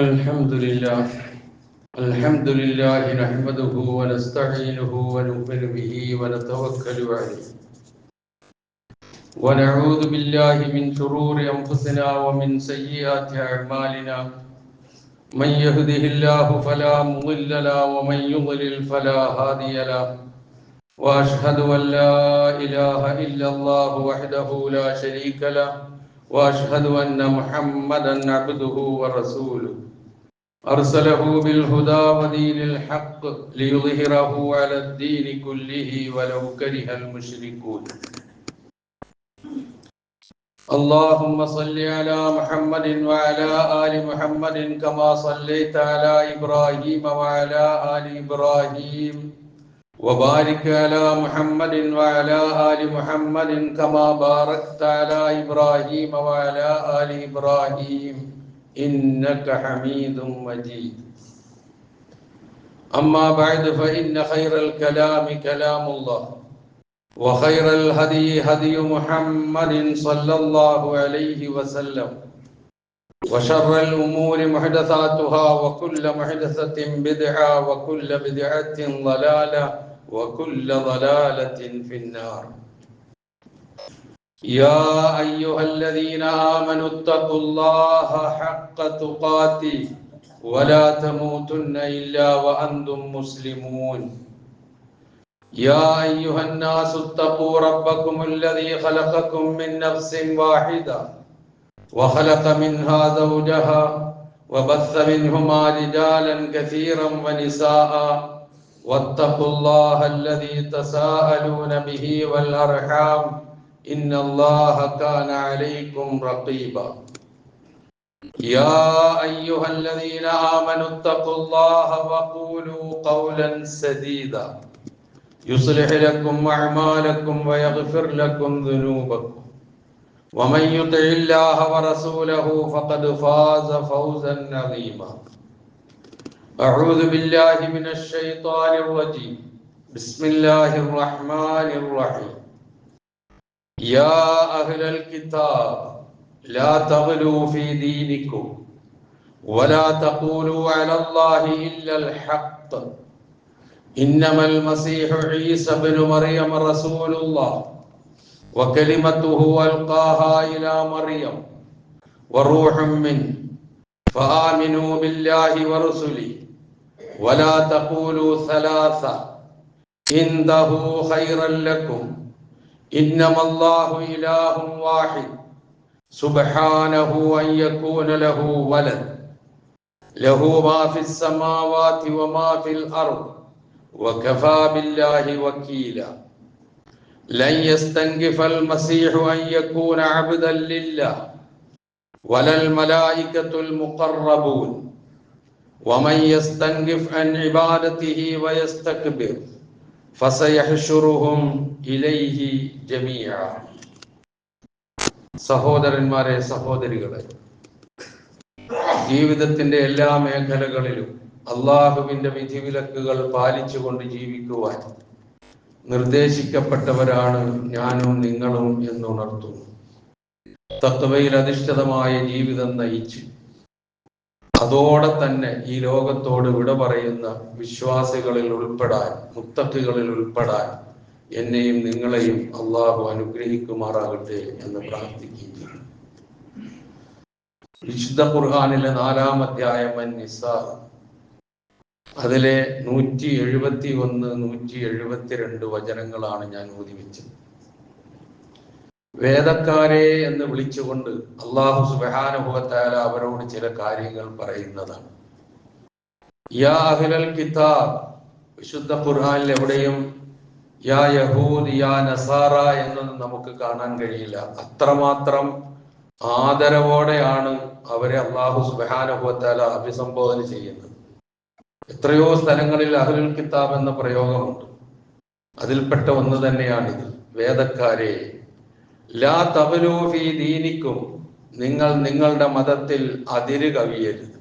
الحمد لله نحمده ونستعينه ونؤمن به ونتوكل عليه ونعوذ بالله من شرور أنفسنا ومن سيئات أعمالنا من يهده الله فلا مضل له ومن يضلل فلا هادي له وأشهد أن لا إله إلا الله وحده لا شريك له وأشهد أن محمدا عبده ورسوله أرسله بالهدى ودين الحق ليظهره على الدين كله ولو كره المشركون اللهم صل على محمد وعلى آل محمد كما صليت على إبراهيم وعلى آل إبراهيم وبارك على محمد وعلى آل محمد كما باركت على إبراهيم وعلى آل إبراهيم إنك حميد مجيد أما بعد فإن خير الكلام كلام الله وخير الهدي هدي محمد صلى الله عليه وسلم وشر الأمور محدثاتها وكل محدثة بدعة وكل بدعة ضلالة وكل ضلالة في النار يا أيها الذين آمنوا اتقوا الله حق تقاته ولا تموتن إلا وأنتم مسلمون يا أيها الناس اتقوا ربكم الذي خلقكم من نفس واحدة وخلق منها زوجها وبث منهما رجالا كثيرا ونساء واتقوا الله الذي تساءلون به والأرحام إن الله كان عليكم رقيبا يا أيها الذين آمنوا اتقوا الله وقولوا قولا سديدا يصلح لكم أعمالكم ويغفر لكم ذنوبكم ومن يطع الله ورسوله فقد فاز فوزا عظيما أعوذ بالله من الشيطان الرجيم بسم الله الرحمن الرحيم يا أهل الكتاب لا تغلوا في دينكم ولا تقولوا على الله إلا الحق إنما المسيح عيسى بن مريم رسول الله وكلمته ألقاها إلى مريم وروح منه فآمنوا بالله ورسله ولا تقولوا ثلاثة انتهوا خيرا لكم إنما الله إله واحد سبحانه أن يكون له ولد له ما في السماوات وما في الأرض وكفى بالله وكيلا لن يستنكف المسيح أن يكون عبدا لله ولا الملائكة المقربون ومن يستنكف عن عبادته ويستكبر فسيحشرهم إليه جميعا സഹോദരന്മാരെ സഹോദരികളെ, ജീവിതത്തിന്റെ എല്ലാ മേഖലകളിലും അള്ളാഹുവിന്റെ വിധിവിലക്കുകൾ പാലിച്ചുകൊണ്ട് ജീവിക്കുവാൻ നിർദ്ദേശിക്കപ്പെട്ടവരാണ് ഞാനും നിങ്ങളും എന്നുണർത്തുന്നു. തഖ്വയിൽ അധിഷ്ഠിതമായ ജീവിതം നയിച്ച് അതോടെ തന്നെ ഈ ലോകത്തോട് വിട പറയുന്ന വിശ്വാസികളിൽ ഉൾപ്പെടാൻ, മുത്തഖികളിൽ ഉൾപ്പെടാൻ എന്നെയും നിങ്ങളെയും അള്ളാഹു അനുഗ്രഹിക്കുമാറാകട്ടെ എന്ന് പ്രാർത്ഥിക്കുന്നു. വിശുദ്ധ ഖുർആനിലെ 4-ാം അധ്യായം അൻ-നിസാ, അതിലെ 171, 172 വചനങ്ങളാണ് ഞാൻ ഓതിവെച്ചത്. വേദക്കാരെ എന്ന് വിളിച്ചുകൊണ്ട് അല്ലാഹു സുബ്ഹാനഹു വ തആല അവരോട് ചില കാര്യങ്ങൾ പറയുന്നതാണ്. യാ അഹ്ലൽ കിതാബ്, വിശുദ്ധ ഖുർആനിൽ എവിടെയും യാ യഹൂദ് യാ നസാറ എന്നൊന്നും നമുക്ക് കാണാൻ കഴിയില്ല. അത്രമാത്രം ആദരവോടെയാണ് അവരെ അല്ലാഹു സുബ്ഹാനഹു വ തആല അഭിസംബോധന ചെയ്യുന്നത്. എത്രയോ സ്ഥലങ്ങളിൽ അഹ്ലുൽ കിതാബ് എന്ന പ്രയോഗമുണ്ട്. അതിൽപ്പെട്ട ഒന്ന് തന്നെയാണിത്. വേദക്കാരെ, ലാ തഗ്ലൂ ഫീ ദീനിക്കും, നിങ്ങൾ നിങ്ങളുടെ മതത്തിൽ അതിര് കവിയരുത്.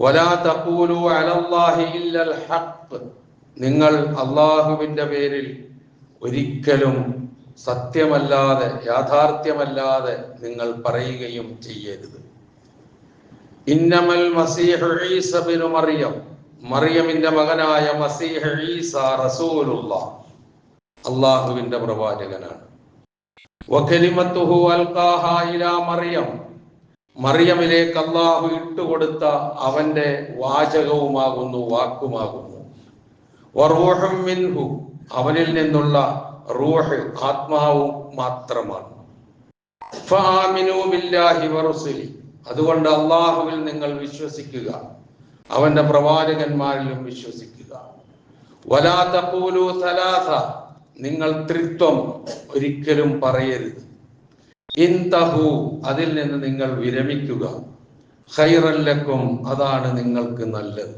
വലാ തഖൂലു അലല്ലാഹി ഇല്ലൽ ഹഖ്, നിങ്ങൾ അള്ളാഹുവിന്റെ പേരിൽ ഒരിക്കലും സത്യമല്ലാതെ, യാഥാർത്ഥ്യമല്ലാതെ നിങ്ങൾ പറയുകയും ചെയ്യരുത്. ഇന്നമൽ മസീഹു ഈസ ഇബ്നു മറിയം, മറിയമിന്റെ മകനായ മസീഹ് ഈസ റസൂലുള്ളാഹ്, അല്ലാഹുവിന്റെ പ്രവാചകനാണ്. വകലിമത്തുഹു അൽഖാഹാ ഇലാ മറിയം, മറിയമിലേക്ക് അല്ലാഹു ഇട്ടുകൊടുത്ത അവന്റെ വാചകവുമാകുന്നു, വാക്കുമാകുന്നു. വറൂഹും മിൻഹു, അവനിൽ നിന്നുള്ള റൂഹ്, ആത്മാവും മാത്രമാണ്. ഫആമിനൂ ബില്ലാഹി വറസുലി, അതുകൊണ്ട് അല്ലാഹുവിൽ നിങ്ങൾ വിശ്വസിക്കുക, അവന്റെ പ്രവാചകന്മാരിലും വിശ്വസിക്കുക. വലാ തഖൂലു സലാസ, നിങ്ങൾ ത്രിത്വം ഒരിക്കലും പറയരുത്. ഇൻതഹു, അതിൽ നിന്ന് നിങ്ങൾ വിരമിക്കുക. ഖൈറൻ ലക്കും, അതാണ് നിങ്ങൾക്ക് നല്ലത്.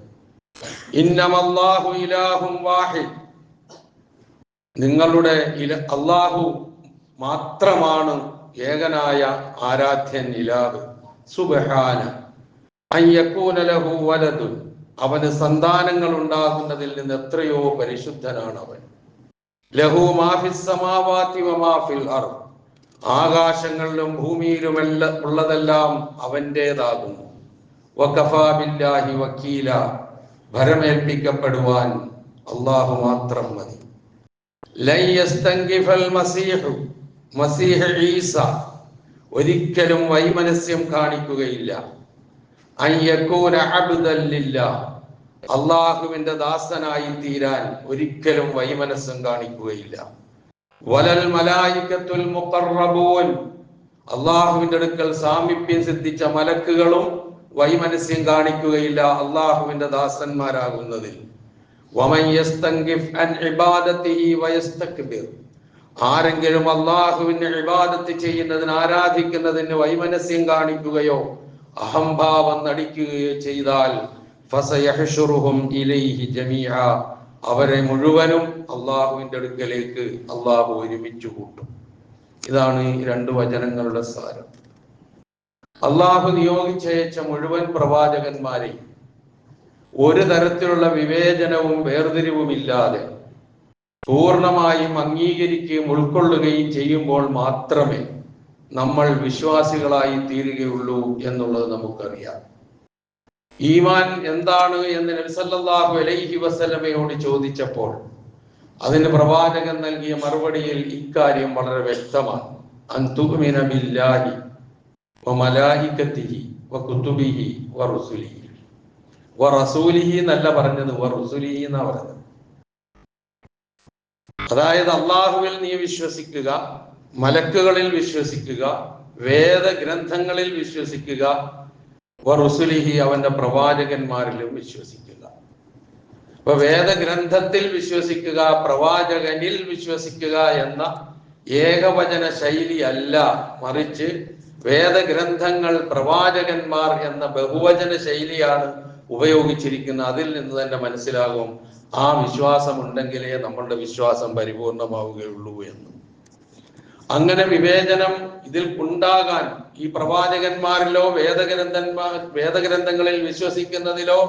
ഇന്നമല്ലാഹു ഇലാഹും വാഹിദ്, നിങ്ങളുടെ അല്ലാഹു മാത്രമാണ് ഏകനായ ആരാധ്യൻ, ഇലാഹ്. സുബ്ഹാന അൻ യകൂന ലഹു വലദുൻ, അവന് സന്താനങ്ങൾ ഉണ്ടാകുന്നതിൽ നിന്ന് എത്രയോ പരിശുദ്ധനാണ് അവൻ. ലഹു മാ ഫിസ് സമാവാതി വമാ ഫിൽ അർദ്, ആകാശങ്ങളിലും ഭൂമിയിലുമെല്ലാം ഉള്ളതെല്ലാം അവന്റേതാകുന്നു. വകഫാ ബില്ലാഹി വക്കീല, ഭരമേൽപ്പിക്കപ്പെടുവാൻ അല്ലാഹു മാത്രം മതി. ലൻ യസ്തൻകിഫൽ മസീഹു, മസീഹ് ഈസ ഒരിക്കലും വൈമനസ്യം കാണിക്കുകയില്ല. അൻ യകൂന അബ്ദൻ ലില്ലാഹ്, അല്ലാഹുവിന്റെ ദാസനായി തീരാൻ ഒരിക്കലും വൈമനസ്യം കാണിക്കുകയില്ല. വലൽ മലായികത്തുൽ മുഖറബൂൻ, അല്ലാഹുവിന്റെ അടുക്കൽ സാമീപ്യം സിദ്ധിച്ച മലക്കുകളും വൈമനസ്യം കാണിക്കുകയില്ല അല്ലാഹുവിന്റെ ദാസന്മാരാകുന്നതിൽ. വമൻ യസ്തൻകിഫ് അൻ ഇബാദതിഹി വയസ്തക്ബിർ, ആരെങ്കിലും അല്ലാഹുവിനെ ഇബാദത്ത് ചെയ്യുന്നതിന്, ആരാധിക്കുന്നതിന് വൈമനസ്യം കാണിക്കുകയോ അഹംഭാവം നടിക്കുകയോ ചെയ്താൽ ഫസയഹ്ശുറുഹും ഇലൈഹി ജമീഅ, അവരെ മുഴുവനും അള്ളാഹുവിന്റെ അടുക്കലേക്ക് അള്ളാഹു ഒരുമിച്ച് കൂട്ടും. ഇതാണ് ഈ രണ്ട് വചനങ്ങളുടെ സാരം. അള്ളാഹു നിയോഗിച്ചയച്ച മുഴുവൻ പ്രവാചകന്മാരെയും ഒരു തരത്തിലുള്ള വിവേചനവും വേർതിരിവുമില്ലാതെ പൂർണ്ണമായും അംഗീകരിക്കുകയും ഉൾക്കൊള്ളുകയും ചെയ്യുമ്പോൾ മാത്രമേ നമ്മൾ വിശ്വാസികളായി തീരുകയുള്ളൂ എന്നുള്ളത് നമുക്കറിയാം. ഈമാൻ എന്താണ് എന്ന് നബി സല്ലല്ലാഹു അലൈഹി വസല്ലമയോട് ചോദിച്ചപ്പോൾ അതിന് പ്രവാചകൻ നൽകിയ മറുപടിയിൽ ഇക്കാര്യം വളരെ വ്യക്തമാണ്. അൻ തുഅ്മിന ബില്ലാഹി വമലായികതിഹി വകുതുബിഹി വറുസുലിഹി. വറസൂലിഹി എന്നല്ല പറഞ്ഞത്, വറുസുലിഹി എന്നാ പറഞ്ഞത്. അതായത് അള്ളാഹുവിൽ നീ വിശ്വസിക്കുക, മലക്കുകളിൽ വിശ്വസിക്കുക, വേദഗ്രന്ഥങ്ങളിൽ വിശ്വസിക്കുക, വറുസുലിഹി, അവന്റെ പ്രവാചകന്മാരിലും വിശ്വസിക്കുക. അപ്പൊ വേദഗ്രന്ഥത്തിൽ വിശ്വസിക്കുക, പ്രവാചകനിൽ വിശ്വസിക്കുക എന്ന ഏകവചന ശൈലി അല്ല, മറിച്ച് വേദഗ്രന്ഥങ്ങൾ, പ്രവാചകന്മാർ എന്ന ബഹുവചന ശൈലിയാണ് ഉപയോഗിച്ചിരിക്കുന്നത്. അതിൽ നിന്ന് തന്നെ മനസ്സിലാകും ആ വിശ്വാസം ഉണ്ടെങ്കിലേ നമ്മളുടെ വിശ്വാസം പരിപൂർണമാവുകയുള്ളൂ എന്ന്. അങ്ങനെ വിവേചനം ഇതിൽ ഉണ്ടാകാൻ ഈ പ്രവാചകന്മാരിലോ വേദഗ്രന്ഥങ്ങളിൽ വിശ്വസിക്കുന്നതിലോ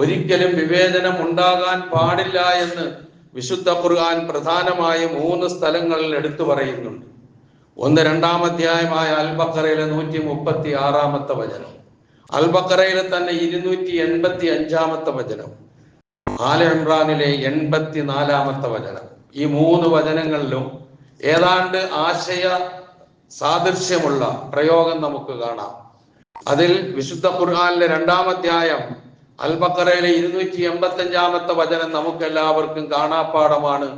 ഒരിക്കലും വിവേചനം ഉണ്ടാകാൻ പാടില്ല എന്ന് വിശുദ്ധ ഖുർആൻ പ്രധാനമായും 3 സ്ഥലങ്ങളിൽ എടുത്തു പറയുന്നുണ്ട്. ഒന്ന്, 2-ാം അധ്യായമായ അൽ ബഖറയിലെ 136-ാമത്തെ വചനം, അൽ ബഖറയിലെ തന്നെ 285-ാമത്തെ വചനം, ആല ഇമ്രാനിലെ 84-ാമത്തെ വചനം. ഈ 3 വചനങ്ങളിലും ഏതാണ്ട് ആശയ സാദൃശ്യമുള്ള പ്രയോഗം നമുക്ക് കാണാം. അതിൽ വിശുദ്ധ ഖുർആനിലെ 2-ാം അധ്യായം അൽ ബഖറയിലെ 285-ാമത്തെ വചനം നമുക്ക് എല്ലാവർക്കും കാണാപ്പാടമാണ്.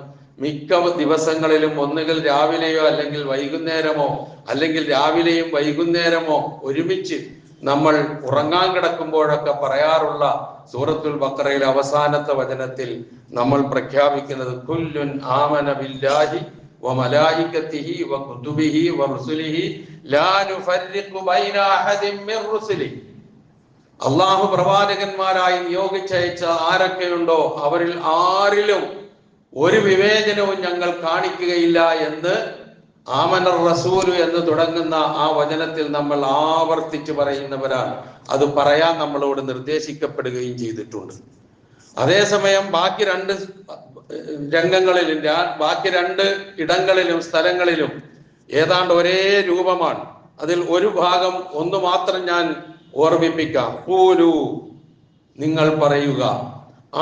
മിക്ക ദിവസങ്ങളിലും ഒന്നുകിൽ രാവിലെയോ അല്ലെങ്കിൽ വൈകുന്നേരമോ, അല്ലെങ്കിൽ രാവിലെയും വൈകുന്നേരമോ ഒരുമിച്ച് നമ്മൾ ഉറങ്ങാൻ കിടക്കുമ്പോഴൊക്കെ പറയാറുള്ള സൂറത്തുൽ ബഖറയിലെ അവസാനത്തെ വചനത്തിൽ നമ്മൾ പ്രഖ്യാപിക്കുന്നത് കുല്ലുൻ ആമന ബില്ലാഹി വമലായികതിഹി വകുതുബിഹി വറുസുലിഹി ലാ നുഫർരിഖു ബൈന അഹദിൻ മിർ റുസുലിഹി. അല്ലാഹു പ്രവാചകന്മാരായി നിയോഗിച്ചയച്ച ആരൊക്കെയുണ്ടോ അവരിൽ ആരിലും ഒരു വിവേചനവും ഞങ്ങൾ കാണിക്കുകയില്ല എന്ന് ആമനർ റസൂലു എന്ന് തുടങ്ങുന്ന ആ വചനത്തിൽ നമ്മൾ ആവർത്തിച്ച് പറയുന്നവരാണ്. അത് പറയാൻ നമ്മളോട് നിർദ്ദേശിക്കപ്പെടുകയും ചെയ്തിട്ടുണ്ട്. അതേസമയം ബാക്കി 2 രംഗങ്ങളിലും, ബാക്കി 2 ഇടങ്ങളിലും, സ്ഥലങ്ങളിലും ഏതാണ്ട് ഒരേ രൂപമാണ്. അതിൽ ഒരു ഭാഗം ഒന്ന് മാത്രം ഞാൻ ഓർമ്മിപ്പിക്കാം. ഖൂലു, നിങ്ങൾ പറയുക,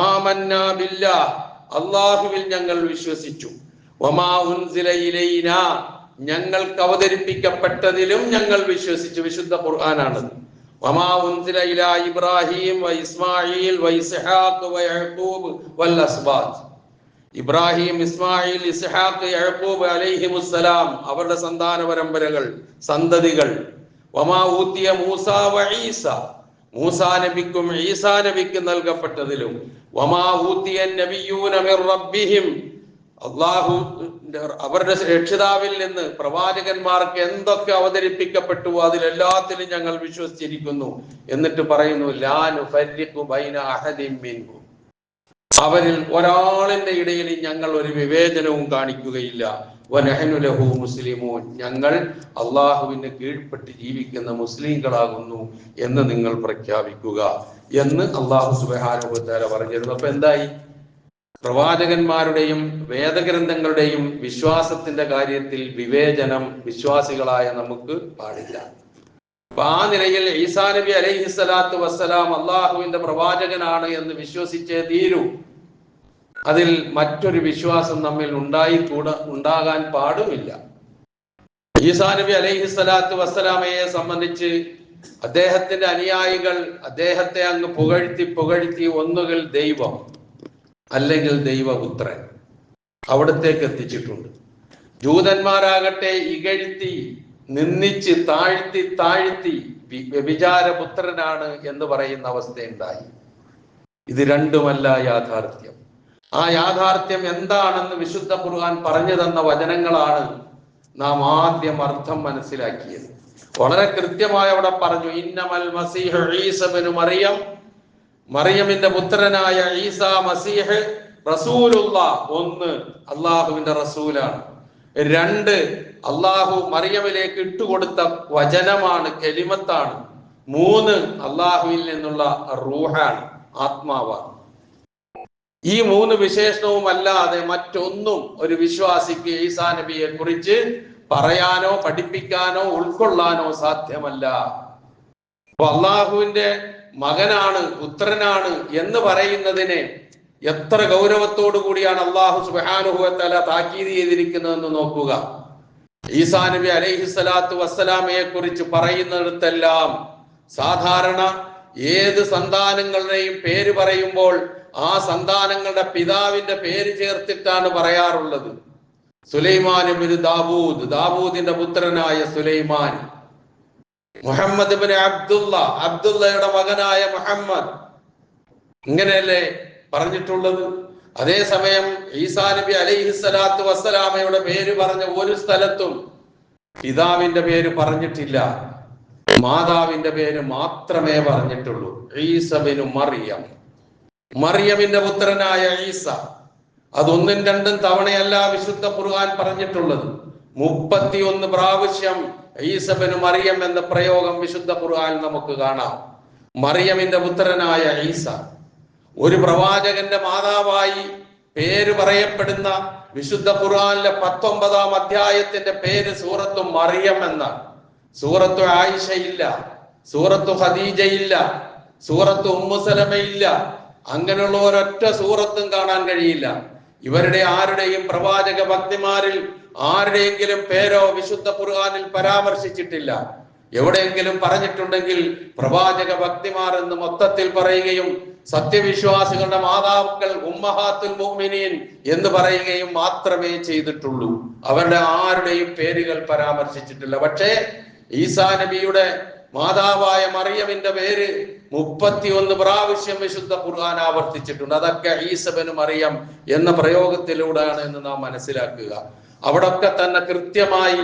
ആമന്നാ ബില്ലാഹ്, അല്ലാഹുവിൽ ഞങ്ങൾ വിശ്വസിച്ചു, വമാ ഉൻസില ഇലൈനാ, ഞങ്ങൾക്ക് അവതരിപ്പിക്കപ്പെട്ടതിലും ഞങ്ങൾ വിശ്വസിച്ചു. വിശുദ്ധ ഖുർആനാണ്. വമാ ഉൻസില ഇലാ ഇബ്രാഹിം വ ഇസ്മാഈൽ വ ഇസ്ഹാഖ് വ യഅഖൂബ് വൽ അസ്ബാത്ത്. ഇബ്രാഹിം, ഇസ്മായിൽ, ഇസ്ഹാഖ്, യഅഖൂബ് അലൈഹിമുസ്സലാം, അവരുടെ സന്താന പരമ്പരകൾ, സന്തതികൾ. വമാ ഊതിയ മൂസ വ ഈസ, മൂസാ നബിക്കും ഈസാ നബിക്കും നൽകപ്പെട്ടതിലും. വമാ ഊതിയ നബിയ്യൂന മിർ റബ്ബിഹിം, അല്ലാഹു അവരുടെ രക്ഷിതാവിൽ നിന്ന് പ്രവാചകന്മാർക്ക് എന്തൊക്കെ അവതരിപ്പിക്കപ്പെട്ടു അതിലെല്ലാത്തിലും ഞങ്ങൾ വിശ്വസിച്ചിരിക്കുന്നു. എന്നിട്ട് പറയുന്നു, ലാ നുഫർരിഖു ബൈന അഹദിൻ മിൻഹും, അവരിൽ ഒരാളിന്റെ ഇടയിൽ ഞങ്ങൾ ഒരു വിവേചനവും കാണിക്കുകയില്ല. വനഹ്നു ലഹു മുസ്ലിമൂൻ, ഞങ്ങൾ അള്ളാഹുവിന് കീഴ്പ്പെട്ട് ജീവിക്കുന്ന മുസ്ലിങ്ങളാകുന്നു എന്ന് നിങ്ങൾ പ്രഖ്യാപിക്കുക എന്ന് അള്ളാഹു സുബ്ഹാനഹു വ തആല പറഞ്ഞിരുന്നു. അപ്പൊ എന്തായി? പ്രവാചകന്മാരുടെയും വേദഗ്രന്ഥങ്ങളുടെയും വിശ്വാസത്തിന്റെ കാര്യത്തിൽ വിവേചനം വിശ്വാസികളായ നമുക്ക് പാടില്ല. അപ്പൊ ആ നിലയിൽ ഈസാ നബി അലൈഹിസ്സലാത്തു വസ്സലാം അള്ളാഹുവിന്റെ പ്രവാചകനാണ് എന്ന് വിശ്വസിച്ചേ തീരൂ. അതിൽ മറ്റൊരു വിശ്വാസം നമ്മിൽ ഉണ്ടാകാൻ പാടുമില്ല. ഈസാ നബി അലൈഹിസ്സലാത്തു വസ്സലാമയെ സംബന്ധിച്ച് അദ്ദേഹത്തിന്റെ അനുയായികൾ അദ്ദേഹത്തെ അങ്ങ് പുകഴ്ത്തി ഒന്നുകിൽ ദൈവം അല്ലെങ്കിൽ ദൈവപുത്രൻ അവിടത്തേക്ക് എത്തിച്ചിട്ടുണ്ട്. ജൂതന്മാരാകട്ടെ ഇകഴ്ത്തി നിന്ദിച്ച് താഴ്ത്തി വ്യഭിചാരപുത്രനാണ് എന്ന് പറയുന്ന അവസ്ഥയുണ്ടായി. ഇത് രണ്ടുമല്ല യാഥാർത്ഥ്യം. ആ യാഥാർത്ഥ്യം എന്താണെന്ന് വിശുദ്ധ ഖുർആൻ പറഞ്ഞു തന്ന വചനങ്ങളാണ് നാം ആദ്യം അർത്ഥം മനസ്സിലാക്കിയത്. വളരെ കൃത്യമായി അവിടെ പറഞ്ഞു, ഇന്നമൽ മസീഹു ഈസ ഇബ്നു മറിയം, മറിയമിന്റെ പുത്രനായ ഈസാ മസീഹ് റസൂലുള്ളാഹ്, ഒന്ന് അള്ളാഹുവിന്റെ റസൂലാണ്, രണ്ട് അള്ളാഹു മറിയമിലേക്ക് ഇട്ടുകൊടുത്ത വചനമാണ്, കെലിമത്താണ്, മൂന്ന് അള്ളാഹുവിൽ നിന്നുള്ള റൂഹാണ്, ആത്മാവാണ്. ഈ മൂന്ന് വിശേഷണവും അല്ലാതെ മറ്റൊന്നും ഒരു വിശ്വാസിക്ക് ഈസാ നബിയെ കുറിച്ച് പറയാനോ പഠിപ്പിക്കാനോ ഉൾക്കൊള്ളാനോ സാധ്യമല്ല. അപ്പൊ അള്ളാഹുവിന്റെ മകനാണ്, പുത്രനാണ് എന്ന് പറയുന്നതിനെ എത്ര ഗൗരവത്തോടു കൂടിയാണ് അള്ളാഹു സുബ്ഹാനഹു വ തആല താക്കീത് ചെയ്തിരിക്കുന്നതെന്ന് നോക്കുക. ഈസാ നബി അലൈഹിസ്സലാത്തു വസ്സലാമയെ കുറിച്ച് പറയുന്നിടത്തെല്ലാം സാധാരണ ഏത് സന്താനങ്ങളുടെയും പേര് പറയുമ്പോൾ ആ സന്താനങ്ങളുടെ പിതാവിന്റെ പേര് ചേർത്തിട്ടാണ് പറയാറുള്ളത്. സുലൈമാൻ ഇബ്നു ദാവൂദ്, ദാവൂദിന്റെ പുത്രനായ സുലൈമാൻ. മുഹമ്മദ് ഇബ്നു അബ്ദുള്ള, അബ്ദുള്ളയുടെ മകനായ മുഹമ്മദ്, ഇങ്ങനെയല്ലേ പറഞ്ഞിട്ടുള്ളത്. അതേസമയം ഈസാ നബി അലൈഹിസ്സലാത്തു വസ്സലാമയുടെ പേര് പറഞ്ഞ ഒരു സ്ഥലത്തും പിതാവിന്റെ പേര് പറഞ്ഞിട്ടില്ല, മാതാവിന്റെ പേര് മാത്രമേ പറഞ്ഞിട്ടുള്ളൂ. ഈസ ഇബ്നു മറിയം, മറിയമിന്റെ പുത്രനായ ഈസ. അതൊന്നും രണ്ടും തവണയല്ല വിശുദ്ധ ഖുർആൻ പറഞ്ഞിട്ടുള്ളത്. 31 പ്രാവശ്യം ഈസ ഇബ്നു മറിയം എന്ന പ്രയോഗം വിശുദ്ധ ഖുർആൻ നമുക്ക് കാണാം. മറിയമിന്റെ പുത്രനായ ഈസ, ഒരു പ്രവാചകന്റെ മാതാവായി പേര് പറയപ്പെടുന്ന വിശുദ്ധ ഖുർആനിലെ 19-ാം അധ്യായത്തിന്റെ പേര് സൂറത്തു മറിയം എന്നാണ്. സൂറത്തു ആയിഷ ഇല്ല, സൂറത്തു ഖദീജ ഇല്ല, സൂറത്തു ഉമ്മു സലമ ഇല്ല. അങ്ങനെയുള്ള ഒരൊറ്റ സൂറത്തും കാണാൻ കഴിയില്ല. ഇവരുടെ ആരുടെയും പ്രവാചക ഭക്തിമാരിൽ ആരുടെയെങ്കിലും പേരോ വിശുദ്ധ ഖുർആനിൽ പരാമർശിച്ചിട്ടില്ല. എവിടെയെങ്കിലും പറഞ്ഞിട്ടുണ്ടെങ്കിൽ പ്രവാചക ഭക്തിമാർ എന്ന് മൊത്തത്തിൽ പറയുകയും സത്യവിശ്വാസികളുടെ മാതാക്കൾ ഉമ്മഹാത്തുൽ മുഅ്മിനീൻ എന്ന് പറയുകയും മാത്രമേ ചെയ്തിട്ടുള്ളൂ. അവരുടെ ആരുടെയും പേരുകൾ പരാമർശിച്ചിട്ടില്ല. പക്ഷേ ഈസാ നബിയുടെ മാതാവായ മറിയമിന്റെ പേര് 31 പ്രാവശ്യം വിശുദ്ധ ഖുർആൻ ആവർത്തിച്ചിട്ടുണ്ട്. അതൊക്കെ ഈസ ഇബ്നു മറിയം എന്ന പ്രയോഗത്തിലൂടെയാണ് എന്ന് നാം മനസ്സിലാക്കുക. അവിടൊക്കെ തന്നെ കൃത്യമായി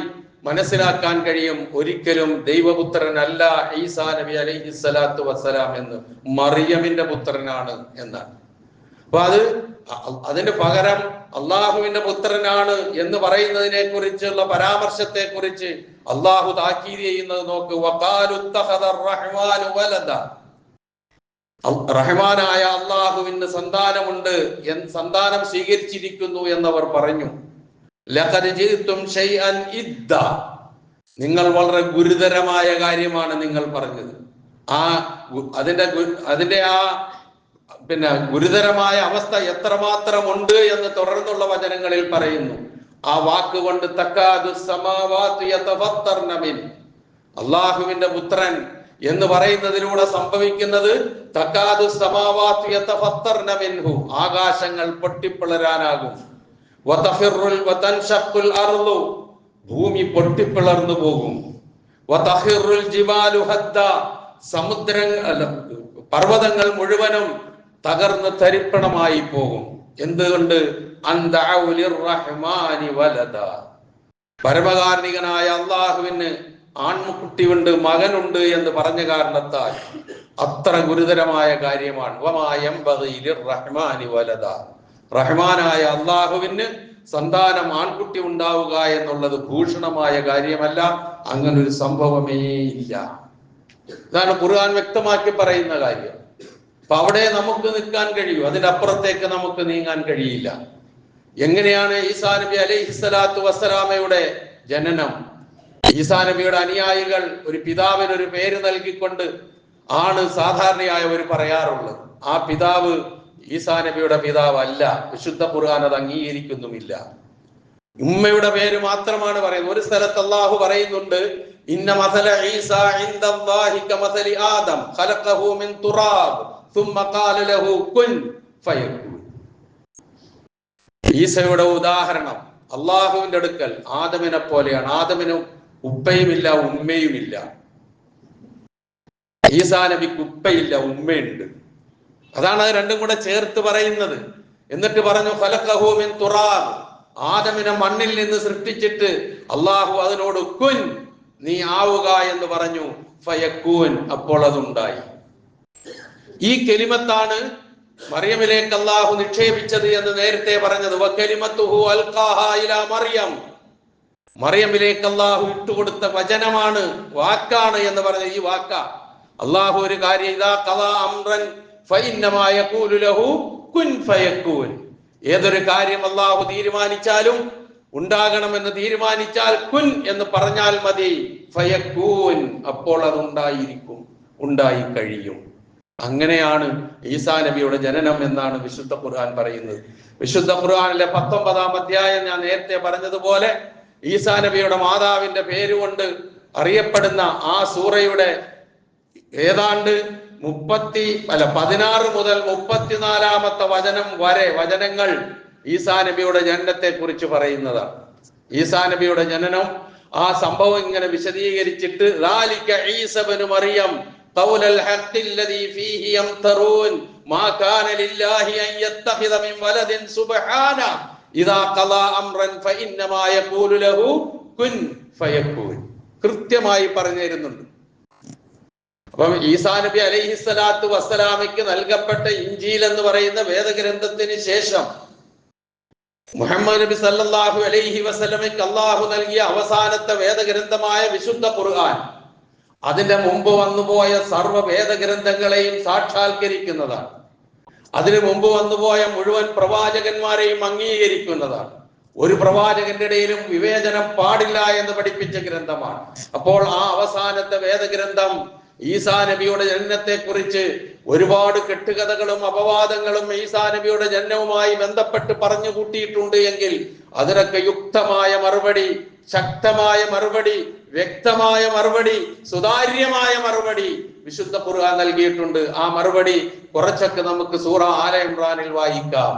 മനസ്സിലാക്കാൻ കഴിയും, ഒരിക്കലും ദൈവപുത്രനല്ല ഈസാ നബി അലൈഹിസ്സലാത്തു വസ്സലാം എന്ന്, മറിയമിന്റെ പുത്രനാണ് എന്നാണ്. അപ്പൊ അതിന് പകരം അള്ളാഹുവിന്റെ പുത്രനാണ് എന്ന് പറയുന്നതിനെ കുറിച്ചുള്ള പരാമർശത്തെ കുറിച്ച് അള്ളാഹു താക്കീത് ചെയ്യുന്നത് നോക്ക്. വഖാലു ഇത്തഖദ റഹ്മാനു വലദ, റഹ്മാനായ അള്ളാഹുവിന് സന്താനമുണ്ട്, സന്താനം സ്വീകരിച്ചിരിക്കുന്നു എന്നവർ പറഞ്ഞു. ലഖദ് ജിഅ്തും ഷൈഅൻ ഇദ്ദ, നിങ്ങൾ വളരെ ഗുരുതരമായ കാര്യമാണ് നിങ്ങൾ പറഞ്ഞത്. ആ അതിന്റെ ആ ഗുരുതരമായ അവസ്ഥ എത്രമാത്രം ഉണ്ട് എന്ന് തുടർന്നുള്ള വചനങ്ങളിൽ പറയുന്നു. ആ വാക്കുകൊണ്ട് തക്കാദു സമാവാതു യതഫത്തർന മിൻ, അള്ളാഹുവിന്റെ പുത്രൻ എന്ന് പറയുന്നതിലൂടെ സംഭവിക്കുന്നത് തക്കാദു സമാവാതു യതഫത്തർന മിൻഹു, ആകാശങ്ങൾ പൊട്ടിപ്പിളരാനാകും. വതഖിറുൽ വതൻഷഖുൽ അർളു, ഭൂമി പൊട്ടിപ്പിളർന്നു പോകും. വതഖിറുൽ ജിബാലു ഹദ്ദ, പർവ്വതങ്ങൾ മുഴുവനും തകർന്ന് തരിപ്പണമായി പോകും. എന്തുകൊണ്ട്? പരമകാരുണികനായ അള്ളാഹുവിന് ആൺകുട്ടിയുണ്ട്, മകനുണ്ട് എന്ന് പറഞ്ഞ കാരണത്താൽ അത്ര ഗുരുതരമായ കാര്യമാണ്. റഹ്മാനായ അള്ളാഹുവിന് സന്താനം ആൺകുട്ടി ഉണ്ടാവുക എന്നുള്ളത് ഭൂഷണമായ കാര്യമല്ല. അങ്ങനൊരു സംഭവമേ ഇല്ല. ഇതാണ് ഖുർആൻ വ്യക്തമാക്കി പറയുന്ന കാര്യം. അപ്പൊ അവിടെ നമുക്ക് നിൽക്കാൻ കഴിയൂ, അതിന്റെ അപ്പുറത്തേക്ക് നമുക്ക് നീങ്ങാൻ കഴിയില്ല. എങ്ങനെയാണ് ഈസാ നബി അലൈഹിസ്സലാത്തു വസ്സലാമയുടെ ജനനം? ഈസാ നബിയുടെ അനുയായികൾ ഒരു പിതാവിന് ഒരു പേര് നൽകിക്കൊണ്ട് ആണ് സാധാരണയായവർ പറയാറുള്ളത്. ആ പിതാവ് ഈസാ നബിയുടെ പിതാവല്ല. വിശുദ്ധ ഖുർആൻ അത് അംഗീകരിക്കുന്നുമില്ല. ഉമ്മയുടെ പേര് മാത്രമാണ് പറയുന്നത്. ഒരു സ്ഥലത്ത് അല്ലാഹു പറയുന്നുണ്ട്, ഇന്ന മസല ഈസാ ഇൻദല്ലാഹി കമസലി ആദം ഖലഖഹു മിൻ തുറാബ് സുമ്മ ഖാല ലഹു കുൻ ഫയകൂൻ. ഈസയുടെ ഉദാഹരണം അള്ളാഹുവിന്റെ അടുക്കൽ ആദമിനെ പോലെയാണ്. ആദമിന് ഉപ്പയുമില്ല ഉമ്മയുമില്ല. ഈസാ നബിക്ക് ഉപ്പയില്ല, ഉമ്മയുണ്ട്. അതാണ് അത് രണ്ടും കൂടെ ചേർത്ത് പറയുന്നത്. എന്നിട്ട് പറഞ്ഞു ഖലഖഹു മിൻ തുറാബ്, ആദമിനെ മണ്ണിൽ നിന്ന് സൃഷ്ടിച്ചിട്ട് അള്ളാഹു അതിനോട് കുൻ, നീ ആവുക എന്ന് പറഞ്ഞു. ഫയക്കൂൻ, അപ്പോൾ അതുണ്ടായി. ഈ കെലിമത്താണ് മറിയമിലേക്ക് അള്ളാഹു നിക്ഷേപിച്ചത് എന്ന് നേരത്തെ പറഞ്ഞത്. വകലിമത്തുഹു അൽഖാഹാ ഇലാ മറിയം, മറിയമിലേക്ക് അള്ളാഹു ഇട്ടുകൊടുത്ത വചനമാണ്, വാക്കാണ് എന്ന് പറഞ്ഞ ഈ വാക്ക അള്ളാഹു ഒരു കാര്യം ഇദാ ഖദാ അംറൻ ഫഇന്നമാ യഖൂലു ലഹു കുൻ ഫയക്കൂൻ, ഏതൊരു കാര്യം അള്ളാഹു തീരുമാനിച്ചാലും ഉണ്ടാകണമെന്ന് തീരുമാനിച്ചാൽ കുൻ എന്ന് പറഞ്ഞാൽ മതി. ഫയക്കൂൻ, അപ്പോൾ അത് ഉണ്ടായിരിക്കും, ഉണ്ടായി കഴിയും. അങ്ങനെയാണ് ഈസാ നബിയുടെ ജനനം എന്നാണ് വിശുദ്ധ ഖുർആൻ പറയുന്നത്. വിശുദ്ധ ഖുർആനിലെ 19-ാം അധ്യായം ഞാൻ നേരത്തെ പറഞ്ഞതുപോലെ ഈസാ നബിയുടെ മാതാവിന്റെ പേരുകൊണ്ട് അറിയപ്പെടുന്ന ആ സൂറയുടെ ഏതാണ്ട് 16 മുതൽ 34-ാമത്തെ വചനം വരെ വചനങ്ങൾ ഈസാ നബിയുടെ ജനനത്തെ കുറിച്ച് പറയുന്നതാണ്. ഈസാ നബിയുടെ ജനനം, ആ സംഭവം ഇങ്ങനെ വിശദീകരിച്ചിട്ട് ذَلِكَ عِيسَى بْنُ مَرْيَمَ قَوْلَ الْحَقِّ الَّذِي فِيهِ يَمْتَرُونَ مَا كَانَ لِلَّهِ أَن يَتَّخِذَ مِن وَلَدٍ سُبْحَانَهُ إِذَا قَضَى أَمْرًا فَإِنَّمَا يَقُولُ لَهُ كُن فَيَكُونُ. കൃത്യമായി പറഞ്ഞു തരുന്നുണ്ട്. അപ്പം ഈസാ നബി അലൈഹിസ്സലാത്തു വസ്സലാമയ്ക്ക് നൽകപ്പെട്ട ഇഞ്ചീൽ എന്ന് പറയുന്ന വേദഗ്രന്ഥത്തിന് ശേഷം മുഹമ്മദ് നബി സല്ലല്ലാഹു അലൈഹി വസല്ലമയ്ക്ക് അള്ളാഹു നൽകിയ അവസാനത്തെ വേദഗ്രന്ഥമായ വിശുദ്ധ ഖുർആൻ, അതിന്റെ മുമ്പ് വന്നുപോയ സർവ്വ വേദഗ്രന്ഥങ്ങളെയും സാക്ഷാത്കരിക്കുന്നതാണ്. അതിനു മുമ്പ് വന്നുപോയ മുഴുവൻ പ്രവാചകന്മാരെയും അംഗീകരിക്കുന്നതാണ്. ഒരു പ്രവാചകന്റെ ഇടയിലും വിവേചനം പാടില്ല എന്ന് പഠിപ്പിച്ച ഗ്രന്ഥമാണ്. അപ്പോൾ ആ അവസാനത്തെ വേദഗ്രന്ഥം ഈസാ നബിയുടെ ജനനത്തെ കുറിച്ച് ഒരുപാട് കെട്ടുകഥകളും അപവാദങ്ങളും ഈസാ നബിയുടെ ജനനവുമായി ബന്ധപ്പെട്ട് പറഞ്ഞു കൂട്ടിയിട്ടുണ്ട് എങ്കിൽ അതിനൊക്കെ യുക്തമായ മറുപടി, ശക്തമായ മറുപടി, വ്യക്തമായ മറുപടി, സുതാര്യമായ മറുപടി വിശുദ്ധ ഖുർആൻ നൽകിയിട്ടുണ്ട്. ആ മറുപടി കുറച്ചൊക്കെ നമുക്ക് സൂറ ആല ഇംറാനിൽ വായിക്കാം.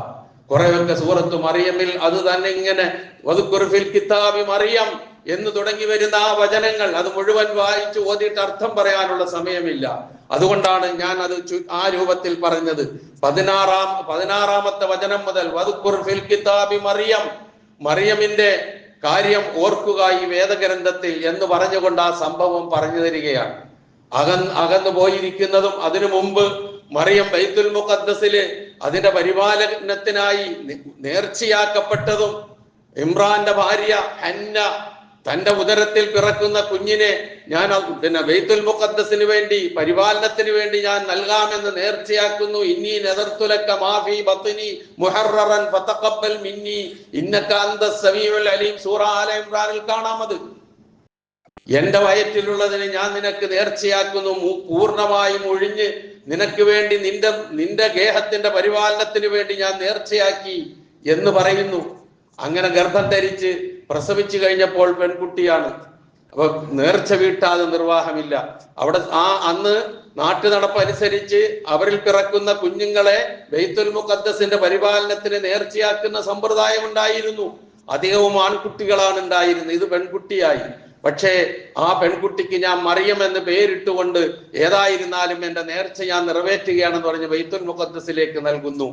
കുറെയൊക്കെ സൂറത്തു മറിയമിൽ അത് തന്നെ ഇങ്ങനെ വദ്കുർ ഫിൽ കിതാബി മറിയം എന്ന് തുടങ്ങി വരുന്ന ആ വചനങ്ങൾ അത് മുഴുവൻ വായിച്ച് ഓതിയിട്ട് അർത്ഥം പറയാനുള്ള സമയമില്ല. അതുകൊണ്ടാണ് ഞാൻ അത് ആ രൂപത്തിൽ പറഞ്ഞത്. 16-ാമത്തെ വചനം മുതൽ വദ്കുർ ഫിൽ കിതാബി മറിയം, മറിയമിന്റെ കാര്യം ഓർക്കുക ഈ വേദഗ്രന്ഥത്തിൽ എന്ന് പറഞ്ഞുകൊണ്ട് ആ സംഭവം പറഞ്ഞു തരികയാണ്. അകന്നു പോയിരിക്കുന്നതും അതിനു മുമ്പ് മറിയം ബൈത്തുൽ മുഖദ്ദസില് അതിന്റെ പരിപാലനത്തിനായി നേർച്ചയാക്കപ്പെട്ടതും ഇമ്രാന്റെ ഭാര്യ ഹന്ന തന്റെ ഉദരത്തിൽ പിറക്കുന്ന കുഞ്ഞിനെ ഞാൻ ബൈത്തുൽ മുഖദ്ദസിന് വേണ്ടി പരിപാലനത്തിന് വേണ്ടി ഞാൻ നൽകാമെന്ന് നേർച്ചയാക്കുന്നു. ഇന്നി നദർതു ലക മാ ഫീ ബത്നി മുഹററൻ ഫതഖബ്ബൽ മിന്നി ഇന്നക അന്തസ് സമീഉൽ അലീം സൂറ ആല ഇംറാനിൽ കാണാമത്. എന്റെ വയറ്റിലുള്ളതിനെ ഞാൻ നിനക്ക് നേർച്ചയാക്കുന്നു, പൂർണ്ണമായും ഒഴിഞ്ഞ് നിനക്ക് വേണ്ടി നിന്റെ ഗേഹത്തിന്റെ പരിപാലനത്തിന് വേണ്ടി ഞാൻ നേർച്ചയാക്കി എന്ന് പറയുന്നു. അങ്ങനെ ഗർഭം ധരിച്ച് പ്രസവിച്ചു കഴിഞ്ഞപ്പോൾ പെൺകുട്ടിയാണ്. അപ്പൊ നേർച്ച വീട്ടാതെ നിർവാഹമില്ല. അവിടെ അന്ന് നാട്ടു നടപ്പനുസരിച്ച് അവരിൽ പിറക്കുന്ന കുഞ്ഞുങ്ങളെ ബൈത്തുൽ മുഖദ്ദസിന്റെ പരിപാലനത്തിന് നേർച്ചയാക്കുന്ന സമ്പ്രദായം ഉണ്ടായിരുന്നു. അധികവും ആൺകുട്ടികളാണ് ഉണ്ടായിരുന്നത്. ഇത് പെൺകുട്ടിയായി. പക്ഷേ ആ പെൺകുട്ടിക്ക് ഞാൻ മറിയം എന്ന് പേരിട്ടുകൊണ്ട് ഏതായിരുന്നാലും എന്റെ നേർച്ച ഞാൻ നിറവേറ്റുകയാണെന്ന് പറഞ്ഞ് ബൈത്തുൽ മുഖദ്ദസിലേക്ക് നൽകുന്നു.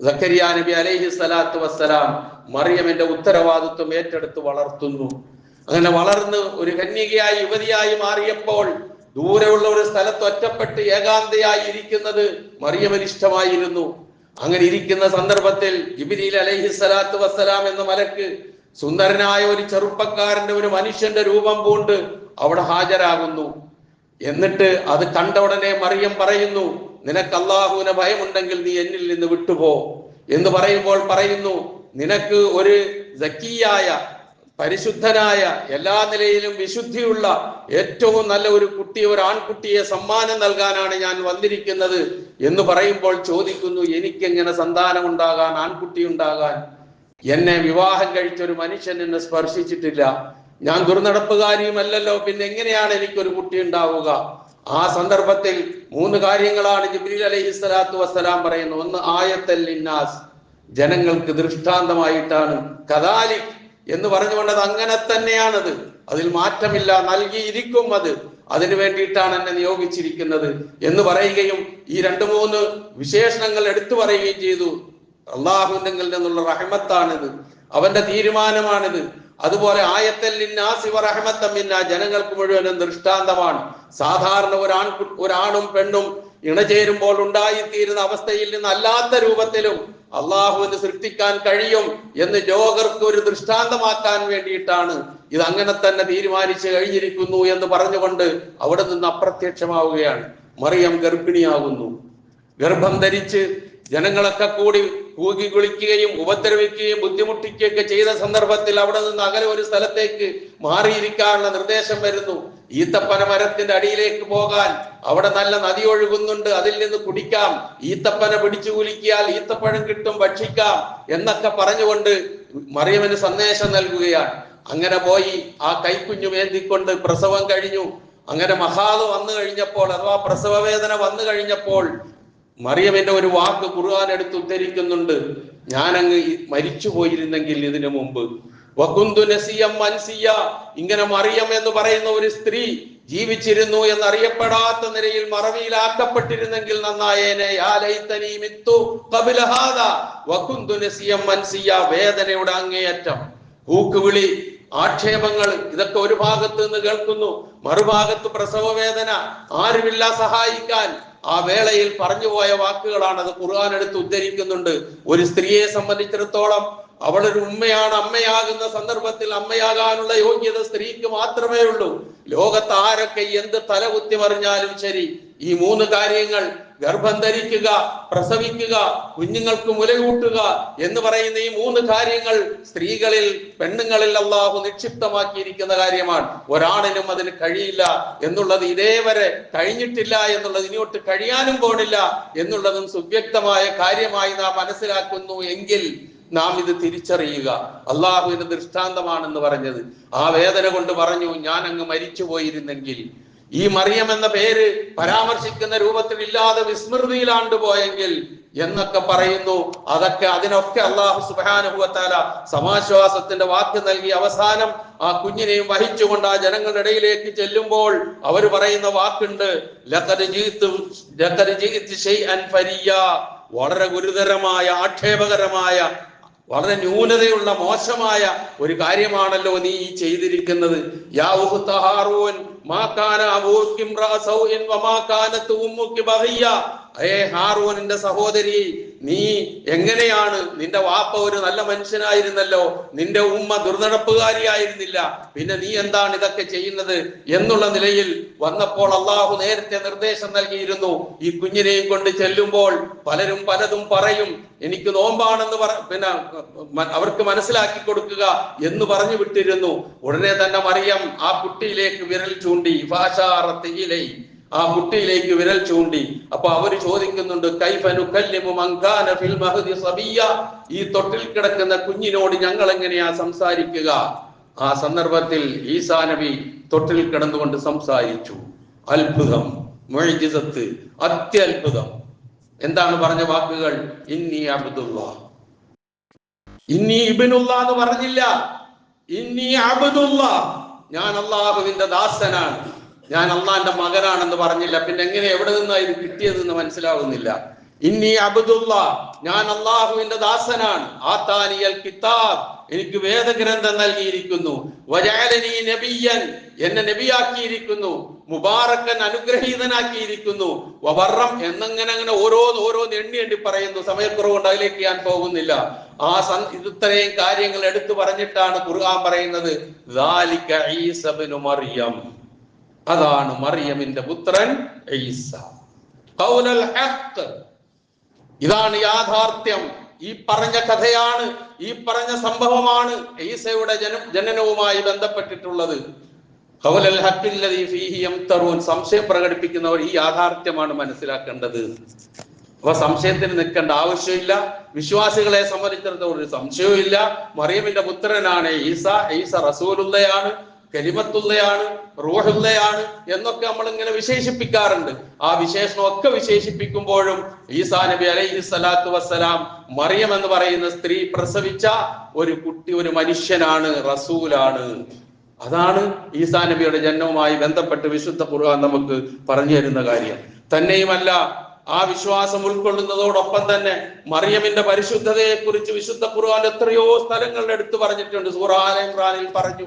സക്കരിയ നബി അലൈഹി സ്വലാത്തു വസ്സലാം മറിയമിന്റെ ഉത്തരവാദിത്വം ഏറ്റെടുത്ത് വളർത്തുന്നു. അങ്ങനെ വളർന്ന് ഒരു കന്യകയായി യുവതിയായി മാറിയപ്പോൾ ദൂരെയുള്ള ഒരു സ്ഥലത്ത് ഒറ്റപ്പെട്ട് ഏകാന്തയായി ഇരിക്കുന്നത് മറിയമിന് ഇഷ്ടമായിരുന്നു. അങ്ങനെ ഇരിക്കുന്ന സന്ദർഭത്തിൽ ജിബ്രീൽ അലൈഹി സ്വലാത്തു വസ്സലാം എന്ന മലക്ക് സുന്ദരനായ ഒരു ചെറുപ്പക്കാരന്റെ, ഒരു മനുഷ്യന്റെ രൂപം പൂണ്ട് അവിടെ ഹാജരാകുന്നു. എന്നിട്ട് അത് കണ്ട ഉടനെ മറിയം പറയുന്നു, നിനക്ക് അള്ളാഹുവിനെ ഭയമുണ്ടെങ്കിൽ നീ എന്നിൽ നിന്ന് വിട്ടുപോ എന്ന് പറയുമ്പോൾ പറയുന്നു, നിനക്ക് ഒരു സക്കിയായ, പരിശുദ്ധനായ, എല്ലാ നിലയിലും വിശുദ്ധിയുള്ള ഏറ്റവും നല്ല ഒരു കുട്ടിയെ, ഒരു ആൺകുട്ടിയെ സമ്മാനം നൽകാനാണ് ഞാൻ വന്നിരിക്കുന്നത് എന്ന് പറയുമ്പോൾ ചോദിക്കുന്നു, എനിക്കെങ്ങനെ സന്താനം ഉണ്ടാകാൻ, ആൺകുട്ടി ഉണ്ടാകാൻ? എന്നെ വിവാഹം കഴിച്ച ഒരു മനുഷ്യൻ എന്നെ സ്പർശിച്ചിട്ടില്ല, ഞാൻ ദുർനടപ്പുകാരിയുമല്ലല്ലോ, പിന്നെ എങ്ങനെയാണ് എനിക്കൊരു കുട്ടി ഉണ്ടാവുക? ആ സന്ദർഭത്തിൽ 3 കാര്യങ്ങളാണ് ജിബ്രീൽ അലൈഹി സ്വലാത്തു വസ്സലാം പറയുന്നത്. ഒന്ന്, ആയത്തൽ ലിന്നാസ്, ജനങ്ങൾക്ക് ദൃഷ്ടാന്തമായിട്ടാണ്. കദാലിക് എന്ന് പറഞ്ഞുകൊണ്ട് അത് അങ്ങനെ തന്നെയാണത്, അതിൽ മാറ്റമില്ല, നൽകിയിരിക്കും, അതിനു വേണ്ടിയിട്ടാണ് എന്നെ നിയോഗിച്ചിരിക്കുന്നത് എന്ന് പറയുകയും ഈ 2-3 വിശേഷണങ്ങൾ എടുത്തു പറയുകയും ചെയ്തു. അള്ളാഹുവിൽ നിന്നുള്ള റഹ്മത്താണിത്, അവന്റെ തീരുമാനമാണിത്. അതുപോലെ ആയത്തൽ ലിന്നാസി വ റഹ്മത്തൻ മിന്നാ, ജനങ്ങൾക്ക് മുഴുവനും ദൃഷ്ടാന്തമാണ്. സാധാരണ ഒരാണും പെണ്ണും ഇണചേരുമ്പോൾ ഉണ്ടായിത്തീരുന്ന അവസ്ഥയിൽ നിന്ന് അല്ലാത്ത രൂപത്തിലും അള്ളാഹുവിന് സൃഷ്ടിക്കാൻ കഴിയും എന്ന് ലോകർക്ക് ഒരു ദൃഷ്ടാന്തമാക്കാൻ വേണ്ടിയിട്ടാണ് ഇത് അങ്ങനെ തന്നെ തീരുമാനിച്ചു കഴിഞ്ഞിരിക്കുന്നു എന്ന് പറഞ്ഞുകൊണ്ട് അവിടെ നിന്ന് അപ്രത്യക്ഷമാവുകയാണ്. മറിയം ഗർഭിണിയാകുന്നു. ഗർഭം ധരിച്ച് ജനങ്ങളൊക്കെ കൂടി കൂകി കുളിക്കുകയും ഉപദ്രവിക്കുകയും ബുദ്ധിമുട്ടിക്കുകയൊക്കെ ചെയ്ത സന്ദർഭത്തിൽ അവിടെ നിന്ന് അകലെ ഒരു സ്ഥലത്തേക്ക് മാറിയിരിക്കാനുള്ള നിർദ്ദേശം വരുന്നു. ഈത്തപ്പന മരത്തിന്റെ അടിയിലേക്ക് പോകാൻ, അവിടെ നല്ല നദി ഒഴുകുന്നുണ്ട്, അതിൽ നിന്ന് കുടിക്കാം, ഈത്തപ്പന പിടിച്ചു കുലിക്കിയാൽ ഈത്തപ്പഴം കിട്ടും, ഭക്ഷിക്കാം എന്നൊക്കെ പറഞ്ഞുകൊണ്ട് മറിയമിന് സന്ദേശം നൽകുകയാണ്. അങ്ങനെ പോയി ആ കൈക്കുഞ്ഞു വേന്തിക്കൊണ്ട് പ്രസവം കഴിഞ്ഞു. അങ്ങനെ മഹാദ് വന്നു കഴിഞ്ഞപ്പോൾ, അഥവാ പ്രസവ വേദന വന്നു കഴിഞ്ഞപ്പോൾ മറിയമിന്റെ ഒരു വാക്ക് ഖുർആൻ എടുത്ത് ഉദ്ധരിക്കുന്നുണ്ട്, ഞാനങ്ങ് മരിച്ചു പോയിരുന്നെങ്കിൽ ഇതിനു മുമ്പ്. വകുന്തു നസിയം മൻസിയ, ഇങ്ങനെ മറിയം എന്ന് പറയുന്ന ഒരു സ്ത്രീ ജീവിച്ചിരുന്നു എന്നറിയപ്പെടാത്ത നിലയിൽ മറവിയിലാക്കപ്പെട്ടിരുന്നെങ്കിൽ നന്നായേനെ. യാ ലൈതനി മിത്തു ഖബ്ല ഹാദാ വകുന്തു നസിയം മൻസിയ, വേദനയുടെ അങ്ങേയറ്റം, കൂക്കുവിളി, ആക്ഷേപങ്ങൾ, ഇതൊക്കെ ഒരു ഭാഗത്ത് നിന്ന് കേൾക്കുന്നു, മറുഭാഗത്ത് പ്രസവ വേദന, ആരുമില്ല സഹായിക്കാൻ. ആ വേളയിൽ പറഞ്ഞുപോയ വാക്കുകളാണ് അത് ഖുർആൻ എടുത്ത് ഉദ്ധരിക്കുന്നുണ്ട്. ഒരു സ്ത്രീയെ സംബന്ധിച്ചിടത്തോളം അവളൊരു ഉമ്മയാണ്. അമ്മയാകുന്ന സന്ദർഭത്തിൽ അമ്മയാകാനുള്ള യോഗ്യത സ്ത്രീക്ക് മാത്രമേ ഉള്ളൂ. ലോകത്ത് ആരൊക്കെ എന്ത് തലകുത്തി മറിഞ്ഞാലും ശരി, ഈ 3 കാര്യങ്ങൾ, ഗർഭം ധരിക്കുക, പ്രസവിക്കുക, കുഞ്ഞുങ്ങൾക്ക് മുലയൂട്ടുക എന്ന് പറയുന്ന ഈ 3 കാര്യങ്ങൾ സ്ത്രീകളിൽ, പെണ്ണുങ്ങളിൽ അള്ളാഹു നിക്ഷിപ്തമാക്കിയിരിക്കുന്ന കാര്യമാണ്. ഒരാണിനും അതിന് കഴിയില്ല എന്നുള്ളത്, ഇതേവരെ കഴിഞ്ഞിട്ടില്ല എന്നുള്ളത്, ഇനിയോട്ട് കഴിയാനും പോണില്ല എന്നുള്ളതും സുവ്യക്തമായ കാര്യമായി നാം മനസ്സിലാക്കുന്നു എങ്കിൽ നാം ഇത് തിരിച്ചറിയുക. അള്ളാഹുവിന്റെ ദൃഷ്ടാന്തമാണെന്ന് പറഞ്ഞത് ആ വേദന കൊണ്ട് പറഞ്ഞു, ഞാൻ അങ്ങ് മരിച്ചു പോയിരുന്നെങ്കിൽ. ഈ മറിയം എന്ന പേര് പരാമർശിക്കുന്ന രൂപത്തിൽ ഇല്ലാതെ വിസ്മൃതിയിലാണ്ട് പോയെങ്കിൽ എന്നൊക്കെ പറയുന്നു. അതിനൊക്കെ അള്ളാഹു സുബ്ഹാനഹു വ തആല സമാശ്വാസത്തിന്റെ വാക്ക് നൽകി അവസാനം ആ കുഞ്ഞിനെയും വഹിച്ചുകൊണ്ട് ആ ജനങ്ങളുടെ ഇടയിലേക്ക് ചെല്ലുമ്പോൾ അവർ പറയുന്ന വാക്കുണ്ട്, ലഖദ് ജീഇതു ശൈഅൻ ഫരിയ്യ, വളരെ ഗുരുതരമായ, ആക്ഷേപകരമായ, വളരെ ന്യൂനതയുള്ള, മോശമായ ഒരു കാര്യമാണല്ലോ നീ ചെയ്തിരിക്കുന്നത്. യാ ഉഖ്ത ഹാറൂൻ മാ കാന അബൂകി ഇംറഅ സൗഇൻ വമാ കാനത് ഉമ്മുകി ബഗിയ, ഹാറൂനിന്റെ സഹോദരി, നീ എങ്ങനെയാണ്, നിന്റെ വാപ്പ ഒരു നല്ല മനുഷ്യനായിരുന്നല്ലോ, നിന്റെ ഉമ്മ ദുർനടപ്പുകാരിയായിരുന്നില്ല, പിന്നെ നീ എന്താണ് ഇതൊക്കെ ചെയ്യുന്നത് എന്നുള്ള നിലയിൽ വന്നപ്പോൾ അള്ളാഹു നേരത്തെ നിർദ്ദേശം നൽകിയിരുന്നു. ഈ കുഞ്ഞിനെയും കൊണ്ട് ചെല്ലുമ്പോൾ പലരും പലതും പറയും, എനിക്ക് നോമ്പാണെന്ന് പിന്നെ അവർക്ക് മനസ്സിലാക്കി കൊടുക്കുക എന്ന് പറഞ്ഞു വിട്ടിരുന്നു. ഉടനെ തന്നെ മറിയം ആ കുട്ടിയിലേക്ക് വിരൽ ചൂണ്ടി, ആ കുട്ടിയിലേക്ക് വിരൽ ചൂണ്ടി. അപ്പൊ അവര് ചോദിക്കുന്നുണ്ട്, കൈഫ നുകല്ലിമു മൻ കാന ഫിൽ മഹ്ദി സബിയ്യ, ഈ തൊട്ടിൽ കിടക്കുന്ന കുഞ്ഞിനോട് ഞങ്ങൾ എങ്ങനെയാ സംസാരിക്കുക? ആ സന്ദർഭത്തിൽ ഈസാ നബി തൊട്ടിൽ കിടന്നുകൊണ്ട് സംസാരിച്ചു. അത്ഭുതം, മുഅ്ജിസത്ത്, അത്യത്ഭുതം. എന്താണ് പറഞ്ഞ വാക്കുകൾ? ഇന്നി അബ്ദുല്ലാഹ്. ഇന്നി ഇബ്നുല്ലാഹ് എന്ന് പറഞ്ഞില്ല, ഇന്നി അബ്ദുല്ലാഹ്, ഞാൻ അല്ലാഹുവിന്റെ ദാസനാണ്, ഞാൻ അള്ളാന്റെ മകനാണെന്ന് പറഞ്ഞില്ല. പിന്നെ എങ്ങനെ, എവിടെ നിന്നാ ഇത് കിട്ടിയതെന്ന് മനസ്സിലാവുന്നില്ല. ഇന്നി അബ്ദുല്ലാഹ്, ഞാൻ അള്ളാഹുവിന്റെ ദാസനാണ്. ആതാനിയൽ കിതാബ്, എനിക്ക് വേദഗ്രന്ഥം നൽകിയിരിക്കുന്നു. വജഅലനി നബിയ്യൻ, എന്നെ നബിയാക്കിയിരിക്കുന്നു. മുബാറക്കൻ, അനുഗ്രഹീതനാക്കിയിരിക്കുന്നു. വബറം, എന്നങ്ങനെ ഓരോന്ന് എണ്ണി പറയുന്നു. സമയക്കുറവുകൊണ്ട് അതിലേക്ക് ഞാൻ പോകുന്നില്ല. ഇത്രയും കാര്യങ്ങൾ എടുത്തു പറഞ്ഞിട്ടാണ് ഖുർആൻ പറയുന്നത്, ദാലിക ഈസ ഇബ്നു മറിയം, അതാണ് മറിയമിന്റെ പുത്രൻ ഈസ. ഖൗലുൽ ഹഖ്, ഇതാണ് യാഥാർത്ഥ്യം. ഈ പറഞ്ഞ കഥയാണ്, ഈ പറഞ്ഞ സംഭവമാണ് ഈസയുടെ ജനനവുമായി ബന്ധപ്പെട്ടിട്ടുള്ളത്. ഖൗലുൽ ഹഖ് അല്ലദീ ഫീഹി യംതറൂൻ, സംശയം പ്രകടിപ്പിക്കുന്നവർ ഈ യാഥാർത്ഥ്യമാണ് മനസ്സിലാക്കേണ്ടത്. അപ്പൊ സംശയത്തിന് നിൽക്കേണ്ട ആവശ്യമില്ല. വിശ്വാസികളെ സംബന്ധിച്ചിടത്തോളം ഒരു സംശയവും ഇല്ല. മറിയമിന്റെ പുത്രനാണ് ഈസ. ഈസ റസൂലുള്ളയാണ്, കലിമത്തുള്ളയാണ്, റൂഹുള്ളയാണ് എന്നൊക്കെ നമ്മൾ ഇങ്ങനെ വിശേഷിപ്പിക്കാറുണ്ട്. ആ വിശേഷണമൊക്കെ വിശേഷിപ്പിക്കുമ്പോഴും ഈസാ നബി അലൈഹി സ്വലാത്തു വസ്സലാം, മറിയം എന്ന് പറയുന്ന സ്ത്രീ പ്രസവിച്ച ഒരു കുട്ടി ഒരു മനുഷ്യനാണ്, റസൂലാണ്. അതാണ് ഈസാ നബിയുടെ ജന്മവുമായി ബന്ധപ്പെട്ട് വിശുദ്ധ ഖുർആൻ നമുക്ക് പറഞ്ഞു തരുന്ന കാര്യം. തന്നെയുമല്ല, ആ വിശ്വാസം ഉൾക്കൊള്ളുന്നതോടൊപ്പം തന്നെ മറിയമിന്റെ പരിശുദ്ധതയെ കുറിച്ച് വിശുദ്ധ ഖുർആൻ എത്രയോ സ്ഥലങ്ങളിൽ എടുത്തു പറഞ്ഞിട്ടുണ്ട്. സൂറ ആല ഇംറാനിൽ പറഞ്ഞു,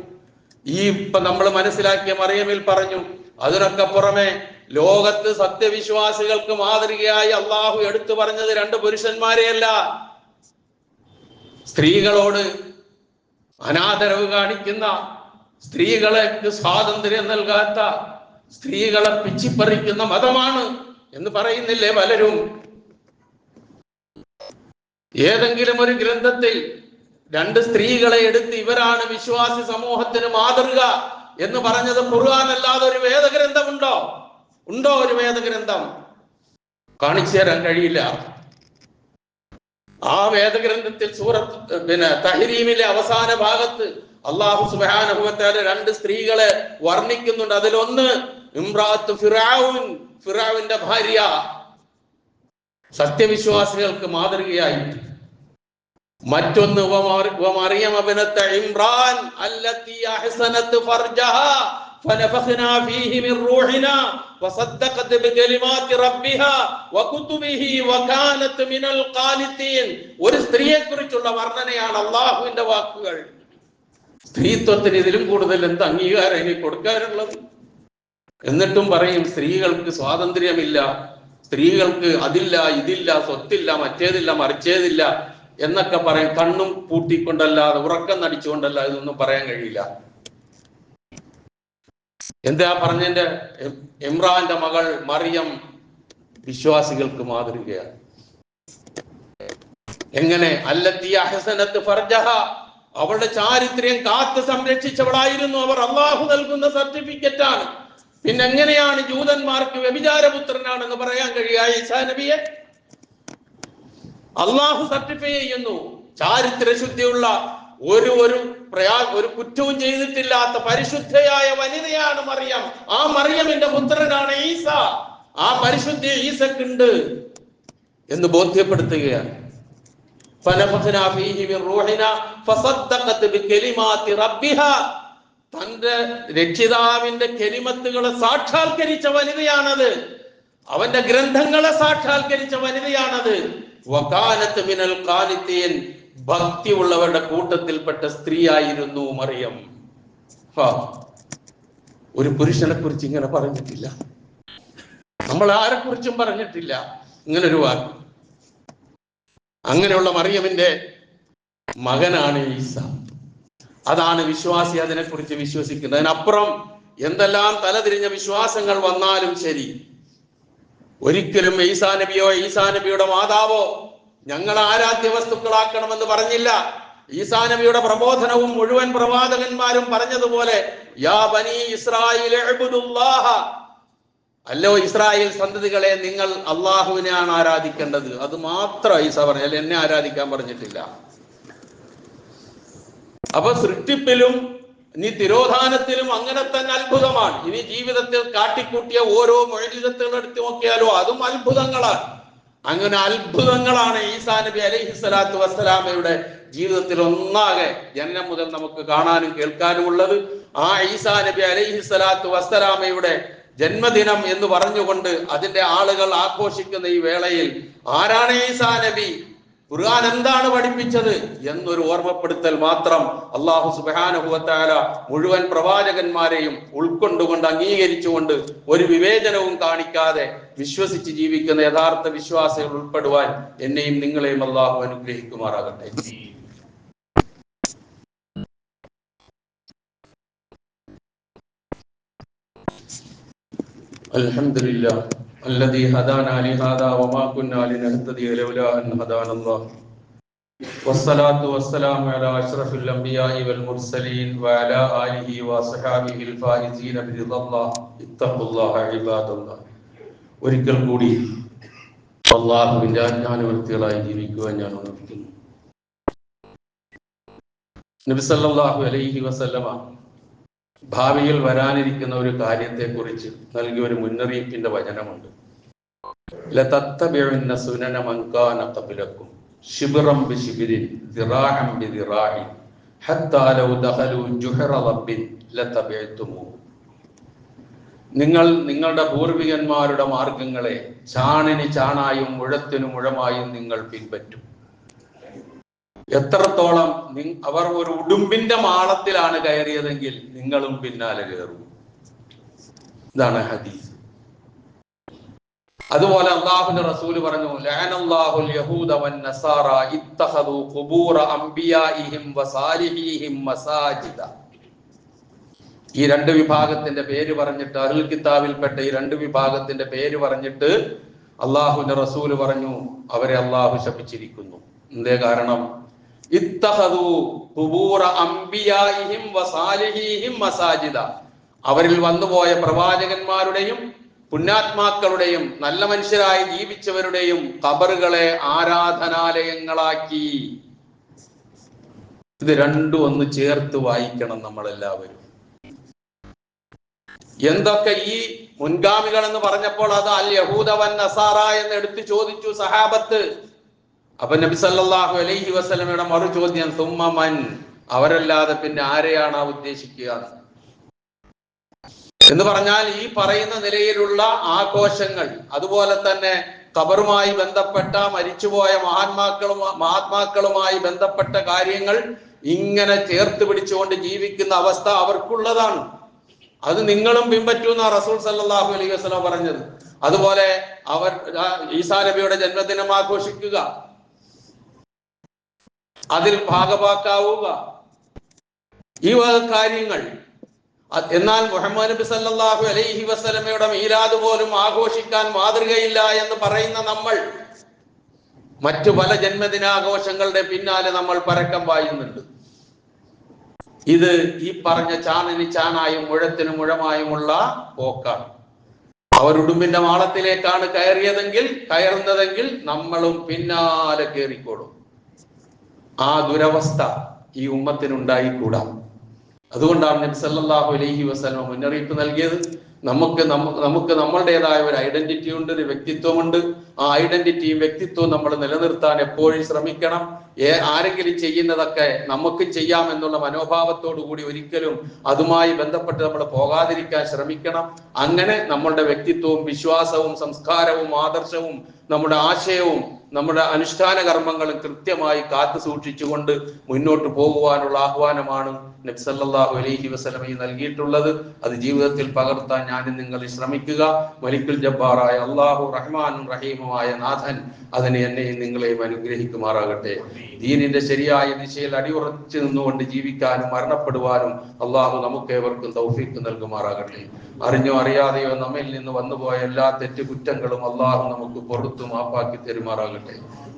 ഇപ്പൊ നമ്മൾ മനസ്സിലാക്കിയ മറിയമിൽ പറഞ്ഞു. അതിനൊക്കെ പുറമെ ലോകത്ത് സത്യവിശ്വാസികൾക്ക് മാതൃകയായി അള്ളാഹു എടുത്തു പറഞ്ഞത് രണ്ട് പുരുഷന്മാരെയല്ല, സ്ത്രീകളോട് അനാദരവ് കാണിക്കുന്ന, സ്ത്രീകൾക്ക് സ്വാതന്ത്ര്യം നൽകാത്ത, സ്ത്രീകളെ പിച്ചിപ്പറിക്കുന്ന മതമാണ് എന്ന് പറയുന്നില്ലേ പലരും? ഏതെങ്കിലും ഒരു ഗ്രന്ഥത്തിൽ രണ്ട് സ്ത്രീകളെ എടുത്ത് ഇവരാണ് വിശ്വാസി സമൂഹത്തിന് മാതൃക എന്ന് പറഞ്ഞത് ഖുർആൻ അല്ലാതെ ഒരു വേദഗ്രന്ഥമുണ്ടോ? ഉണ്ടോ ഒരു വേദഗ്രന്ഥം? കാണിച്ചു തരാൻ കഴിയില്ല. ആ വേദഗ്രന്ഥത്തിൽ സൂറത്ത് തഹ്രീമിലെ അവസാന ഭാഗത്ത് അല്ലാഹു സുബ്ഹാനഹു വ തആല രണ്ട് സ്ത്രീകളെ വർണ്ണിക്കുന്നുണ്ട്. അതിലൊന്ന് ഇംറാഅത്ത് ഫിർഔൻ, ഫിർഔന്റെ ഭാര്യ, സത്യവിശ്വാസികൾക്ക് മാതൃകയായി. മറ്റൊന്ന് വമറിയം ഇബ്നത ഇംറാൻ അല്ലതി അഹ്സനത് ഫർജഹാ ഫനഫഖ്നാ ഫീഹി മിൻ റൂഹിനാ വസദ്ദഖത് ബികലിമാതി റബ്ബിഹാ വകുതുബിഹി വകാനത് മിനൽ ഖാനിതീൻ. ഒരു സ്ത്രീയെ കുറിച്ചുള്ള വർണ്ണനയാണ് അല്ലാഹുവിന്റെ വാക്കുകൾ. സ്ത്രീത്വത്തിന് ഇതിലും കൂടുതൽ എന്ത് അംഗീകാരം ഇനി കൊടുക്കാനുള്ളത്? എന്നിട്ടും പറയും സ്ത്രീകൾക്ക് സ്വാതന്ത്ര്യമില്ല, സ്ത്രീകൾക്ക് അതില്ല, ഇതില്ല, സ്വത്തില്ല, മറ്റേതില്ല, മറിച്ചേതില്ല എന്നൊക്കെ പറയും. കണ്ണും പൂട്ടിക്കൊണ്ടല്ലാതെ, ഉറക്കം നടിച്ചുകൊണ്ടല്ല ഇതൊന്നും പറയാൻ കഴിയില്ല. എന്താ പറഞ്ഞതിന്റെ? ഇമ്രാന്റെ മകൾ മറിയം വിശ്വാസികൾക്ക് മാതൃകയാണ്. എങ്ങനെ? അല്ലത്തി അഹ്സനത്ത് ഫർജഹ, അവളുടെ ചാരിത്രം കാത്തു സംരക്ഷിച്ചവളായിരുന്നു അവർ. അള്ളാഹു നൽകുന്ന സർട്ടിഫിക്കറ്റ് ആണ്. പിന്നെ എങ്ങനെയാണ് ജൂതന്മാർക്ക് വ്യഭിചാരപുത്രനാണെന്ന് പറയാൻ കഴിയുക ഈസാ നബിയെ? അള്ളാഹു സർട്ടിഫൈ ചെയ്യുന്നു. ചാരിത്രശുദ്ധിയുള്ള ഒരു കുറ്റവും ചെയ്തിട്ടില്ലാത്ത പരിശുദ്ധയായ വനിതയാണ് മറിയം. ആ മറിയമിന്റെ പുത്രനാണ് ഈസ. ആ പരിശുദ്ധി ഈസക്കുണ്ട് എന്ന് ബോധ്യപ്പെടുത്തുകയാണ്. തന്റെ രക്ഷിതാവിന്റെ കെലിമത്തുകളെ സാക്ഷാത്കരിച്ച വനിതയാണത്. അവന്റെ ഗ്രന്ഥങ്ങളെ സാക്ഷാത്കരിച്ച വനിതയാണത്. വകാനത്ത് മിനൽ ഖാനിതീൻ, ഭക്തിയുള്ളവരുടെ കൂട്ടത്തിൽപ്പെട്ട സ്ത്രീയായിരുന്നു മറിയം. ഒരു പുരുഷനെ കുറിച്ച് ഇങ്ങനെ പറഞ്ഞിട്ടില്ല, നമ്മൾ ആരെ കുറിച്ചും പറഞ്ഞിട്ടില്ല ഇങ്ങനൊരു വാക്ക്. അങ്ങനെയുള്ള മറിയമിന്റെ മകനാണ് ഈസ. അതാണ് വിശ്വാസി അതിനെക്കുറിച്ച് വിശ്വസിക്കുന്നത്. അതിനപ്പുറം എന്തെല്ലാം തലതിരിഞ്ഞ വിശ്വാസങ്ങൾ വന്നാലും ശരി, ഒരിക്കലും ഈസാ നബിയോ ഈസാ നബിയുടെ മാതാവോ ഞങ്ങൾ ആരാധ്യ വസ്തുക്കളാക്കണമെന്ന് പറഞ്ഞില്ല. ഈസാ നബിയുടെ പ്രബോധനവും മുഴുവൻ പ്രവാചകന്മാരും പറഞ്ഞതുപോലെ യാ ബനി ഇസ്രായേൽ ഇഅ്ബുദുല്ലാഹ, അല്ലോ ഇസ്രായേൽ സന്തതികളെ, നിങ്ങൾ അള്ളാഹുവിനെയാണ് ആരാധിക്കേണ്ടത്. അത് മാത്രം ഈസ പറഞ്ഞാൽ എന്നെ ആരാധിക്കാൻ പറഞ്ഞിട്ടില്ല. അപ്പൊ സൃഷ്ടിപ്പിലും ഇനി തിരോധാനത്തിലും അങ്ങനെ തന്നെ അത്ഭുതമാണ്. ഇനി ജീവിതത്തിൽ കാട്ടിക്കൂട്ടിയ ഓരോ മുഅ്ജിസത്തുകൾ എടുത്തു നോക്കിയാലോ അതും അത്ഭുതങ്ങളാണ്. അങ്ങനെ അത്ഭുതങ്ങളാണ് ഈസാ നബി അലൈഹിസ്സലാത്തു വസ്സലാമയുടെ ജീവിതത്തിൽ ഒന്നാകെ ജനനം മുതൽ നമുക്ക് കാണാനും കേൾക്കാനും ഉള്ളത്. ആ ഈസാ നബി അലൈഹിസ്സലാത്തു വസ്സലാമയുടെ ജന്മദിനം എന്ന് പറഞ്ഞുകൊണ്ട് അതിന്റെ ആളുകൾ ആഘോഷിക്കുന്ന ഈ വേളയിൽ ആരാണ് ഈസാ നബി, ഖുർആൻ എന്താണ് പഠിപ്പിച്ചത് എന്നൊരു ഓർമ്മപ്പെടുത്തൽ മാത്രം അല്ലാഹു സുബ്ഹാനഹു വ തആല മുഴുവൻ പ്രവാചകന്മാരെയും ഉൾക്കൊണ്ടുകൊണ്ട് അംഗീകരിച്ചുകൊണ്ട് ഒരു വിവേചനവും കാണിക്കാതെ വിശ്വസിച്ച് ജീവിക്കുന്ന യഥാർത്ഥ വിശ്വാസികൾ ഉൾപ്പെടുവാൻ എന്നെയും നിങ്ങളെയും അല്ലാഹു അനുഗ്രഹിക്കുമാറാകട്ടെ. അൽഹംദുലില്ലാഹ് الذي هدانا لهذا وما كنا لنهتدي لولا أن هدانا الله والصلاة والسلام على أشرف الأنبياء والمرسلين وعلى آله وصحابه الفائزين برضا الله اتقوا الله عباد الله. ഒരിക്കൽ കൂടി അല്ലാഹുവിന്റെ ആജ്ഞാനുവർത്തികളായി ജീവിക്കുവാൻ ഞാൻ ഉണർത്തുന്നു. നബി സല്ലല്ലാഹു അലൈഹി വസല്ലമ ഭാവിയിൽ വരാനിരിക്കുന്ന ഒരു കാര്യത്തെക്കുറിച്ച് നൽകിയ ഒരു മുന്നറിയിപ്പിന്റെ വചനമുണ്ട്. ലതത്തബിഉന്ന സുനന മൻ കാന ഖബ്ലകും ശിബ്റൻ ബിശിബ്രിൻ ദിറാഅൻ ബിദിറാഇൻ ഹത്താ ലൗ ദഖലു ജുഹറ റബ്ബിൻ ലതബിഅതുമു. നിങ്ങൾ നിങ്ങളുടെ പൂർവികന്മാരുടെ മാർഗങ്ങളെ ചാണിന് ചാണായും മുഴത്തിനു മുഴമായും നിങ്ങൾ പിൻപറ്റും. എത്രത്തോളം അവർ ഒരു ഉടുമ്പിന്റെ മാളത്തിലാണ് കയറിയതെങ്കിൽ നിങ്ങളും പിന്നാലെ കയറും. ഇതാണ് ഹദീസ്. അതുപോലെ അല്ലാഹുവിന്റെ റസൂല് പറഞ്ഞു ലഅനല്ലാഹുൽ യഹൂദ വൻ നസാറ ഇത്തഖദു ഖുബൂറ അംബിയാഇഹിം വസാലിഹീഹിം മസാജിദ. ഈ രണ്ട് വിഭാഗത്തിന്റെ പേര് പറഞ്ഞിട്ട്, അഹ്ലുൽ കിതാബിൽപ്പെട്ട ഈ രണ്ട് വിഭാഗത്തിന്റെ പേര് പറഞ്ഞിട്ട് അല്ലാഹുവിന്റെ റസൂല് പറഞ്ഞു അവരെ അല്ലാഹു ശപിച്ചിരിക്കുന്നു. എന്തേ കാരണം? ഇത്തഖദു ഖുബൂറ അംബിയാഇഹിം വസാലിഹീഹിം മസാജിദ. അവരിൽ വന്നുപോയ പ്രവാചകന്മാരുടെയും പുണ്യാത്മാക്കളുടെയും നല്ല മനുഷ്യരായി ജീവിച്ചവരുടെയും ഖബറുകളെ ആരാധനാലയങ്ങളാക്കി. ഇത് രണ്ടും ഒന്ന് ചേർത്ത് വായിക്കണം നമ്മളെല്ലാവരും. എന്തൊക്കെ ഈ മുൻഗാമികൾ എന്ന് പറഞ്ഞപ്പോൾ അത് അൽ യഹൂദ വൻ നസാറ എന്ന് എടുത്തു ചോദിച്ചു സഹാബത്ത്. അപ്പൊ നബി സല്ലല്ലാഹു അലൈഹി വസല്ലമയുടെ മറു ചോദ്യം സുമ്മ മൻ, അവരല്ലാതെ പിന്നെ ആരെയാണ് ഉദ്ദേശിക്കുക എന്ന് പറഞ്ഞാൽ ഈ പറയുന്ന നിലയിലുള്ള ആഘോഷങ്ങൾ, അതുപോലെ തന്നെ ഖബറുമായി ബന്ധപ്പെട്ട മരിച്ചുപോയ മഹാത്മാക്കളുമായി ബന്ധപ്പെട്ട കാര്യങ്ങൾ ഇങ്ങനെ ചേർത്ത് പിടിച്ചുകൊണ്ട് ജീവിക്കുന്ന അവസ്ഥ അവർക്കുള്ളതാണ്. അത് നിങ്ങളും പിൻപറ്റൂന്ന റസൂൽ സല്ലല്ലാഹു അലൈഹി വസല്ലം പറഞ്ഞത്. അതുപോലെ അവർ ഈസാ നബിയുടെ ജന്മദിനം ആഘോഷിക്കുക, അതിൽ ഭാഗഭാക്കാവുക, ഈ വക കാര്യങ്ങൾ. എന്നാൽ മുഹമ്മദ് നബി സല്ലല്ലാഹു അലൈഹി വസല്ലമയുടെ മീലാദ് പോലും ആഘോഷിക്കാൻ മാതൃകയില്ല എന്ന് പറയുന്ന നമ്മൾ മറ്റു പല ജന്മദിനാഘോഷങ്ങളുടെ പിന്നാലെ നമ്മൾ പരക്കം പായുന്നുണ്ട്. ഇത് ഈ പറഞ്ഞ ചാണിന് ചാണായും മുഴത്തിന് മുഴമായുമുള്ള പോക്കാണ്. അവർ ഉടുമ്പിന്റെ മാളത്തിലേക്കാണ് കയറുന്നതെങ്കിൽ നമ്മളും പിന്നാലെ കയറിക്കോളും. ആ ദുരവസ്ഥ ഈ ഉമ്മത്തിനുണ്ടായിക്കൂടാ. അതുകൊണ്ടാണ് നബി സല്ലല്ലാഹു അലൈഹി വസല്ലം മുന്നറിയിപ്പ് നൽകിയത്. നമുക്ക് നമ്മളുടേതായ ഒരു ഐഡന്റിറ്റി ഉണ്ട്, ഒരു വ്യക്തിത്വമുണ്ട്. ആ ഐഡന്റിറ്റിയും വ്യക്തിത്വവും നമ്മൾ നിലനിർത്താൻ എപ്പോഴും ശ്രമിക്കണം. ആരെങ്കിലും ചെയ്യുന്നതൊക്കെ നമുക്ക് ചെയ്യാം എന്നുള്ള മനോഭാവത്തോടു കൂടി ഒരിക്കലും അതുമായി ബന്ധപ്പെട്ട് നമ്മൾ പോകാതിരിക്കാൻ ശ്രമിക്കണം. അങ്ങനെ നമ്മളുടെ വ്യക്തിത്വവും വിശ്വാസവും സംസ്കാരവും ആദർശവും നമ്മുടെ ആശയവും നമ്മുടെ അനുഷ്ഠാന കർമ്മങ്ങൾ കൃത്യമായി കാത്തു സൂക്ഷിച്ചുകൊണ്ട് മുന്നോട്ട് പോകുവാനുള്ള ആഹ്വാനമാണ് നബി സല്ലല്ലാഹു അലൈഹി വസല്ലമ നൽകിയിട്ടുള്ളത്. അത് ജീവിതത്തിൽ പകർത്താൻ ഞാനും നിങ്ങൾ ശ്രമിക്കുക. മലിക്കുൽ ജബ്ബാറായ അല്ലാഹു റഹ്മാനും റഹീമുമായ നാഥൻ അതിനെ എന്നെയും നിങ്ങളെയും അനുഗ്രഹിക്കുമാറാകട്ടെ. ദീനിന്റെ ശരിയായ ദിശയിൽ അടിയുറച്ചു നിന്നുകൊണ്ട് ജീവിക്കാനും മരണപ്പെടുവാനും അള്ളാഹു നമുക്കേവർക്കും തൗഫീഖ് നൽകുമാറാകട്ടെ. അറിഞ്ഞോ അറിയാതെയോ നമ്മിൽ നിന്ന് വന്നുപോയ എല്ലാ തെറ്റുകുറ്റങ്ങളും അള്ളാഹു നമുക്ക് പുറത്തു മാപ്പാക്കി തരുമാറാകട്ടെ.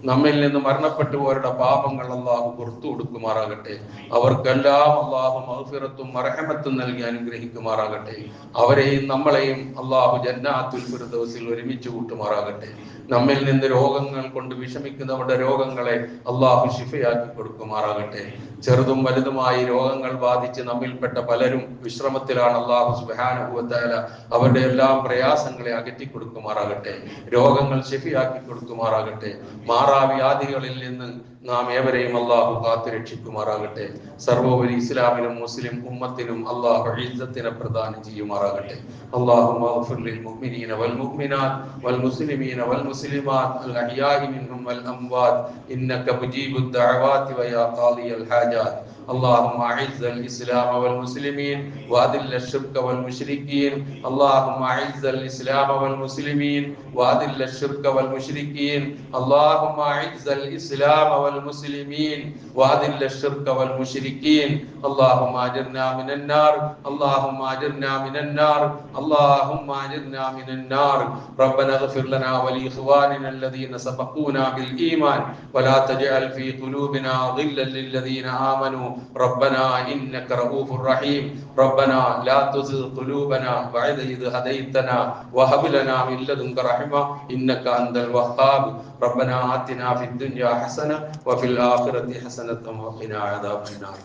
നമ്മിൽ നിന്ന് മരണപ്പെട്ടുപോരുടെ പാപങ്ങൾ അള്ളാഹു പുറത്തു കൊടുക്കുമാറാകട്ടെ. അവർക്കെല്ലാം അള്ളാഹു മഗ്ഫിറത്തും മർഹമത്തും നൽകി അനുഗ്രഹിക്കുമാറാകട്ടെ. അവരെയും നമ്മളെയും അള്ളാഹു ജന്നാത്തുൽ ഫിർദൗസിൽ ഒരുമിച്ച് കൂട്ടുമാറാകട്ടെ. നമ്മിൽ നിന്ന് രോഗങ്ങൾ കൊണ്ട് വിഷമിക്കുന്നവരുടെ രോഗങ്ങളെ അള്ളാഹു ശിഫയാക്കി കൊടുക്കുമാറാകട്ടെ. ചെറുതും വലുതുമായി രോഗങ്ങൾ ബാധിച്ച് നമ്മിൽപ്പെട്ട പലരും വിശ്രമത്തിലാണ്. അള്ളാഹു സുബ്ഹാനഹു വ തആല അവരുടെ എല്ലാം പ്രയാസങ്ങളെ അകറ്റി കൊടുക്കുമാറാകട്ടെ. രോഗങ്ങൾ ശിഫയാക്കി കൊടുക്കുമാറാകട്ടെ. മാറാവ്യാധികളിൽ നിന്ന് നാം ഏവരെയും അള്ളാഹു കാത്തു രക്ഷിക്കുമാറാകട്ടെ. സർവോപരി ഇസ്ലാമിനും മുസ്ലിം ഉമ്മത്തിനും അള്ളാഹു ഇസ്സത്തിനെ പ്രദാനം ചെയ്യുമാറാകട്ടെ. اللهم اغفر للمؤمنين والمؤمنات والمسلمين والمسلمات الأحياء منهم والأموات إنك مجيب الدعوات ويا قاضي الحاجات. اللهم اعز الاسلام والمسلمين واذل الشرك والمشركين. اللهم اعز الاسلام والمسلمين واذل الشرك والمشركين. اللهم اعز الاسلام والمسلمين واذل الشرك والمشركين. اللهم اجرنا من النار. اللهم اجرنا من النار. اللهم اجرنا من النار. ربنا اغفر لنا ولاخواننا الذين سبقونا بالايمان ولا تجعل في قلوبنا غلا للذين امنوا ربنا إنك رؤوف رحيم. ربنا لا تزغ قلوبنا بعد إذ هديتنا وهب لنا من لدنك رحمة إنك أنت الوهاب. ربنا آتنا في الدنيا حسنة وفي الآخرة حسنة وقنا عذاب النار.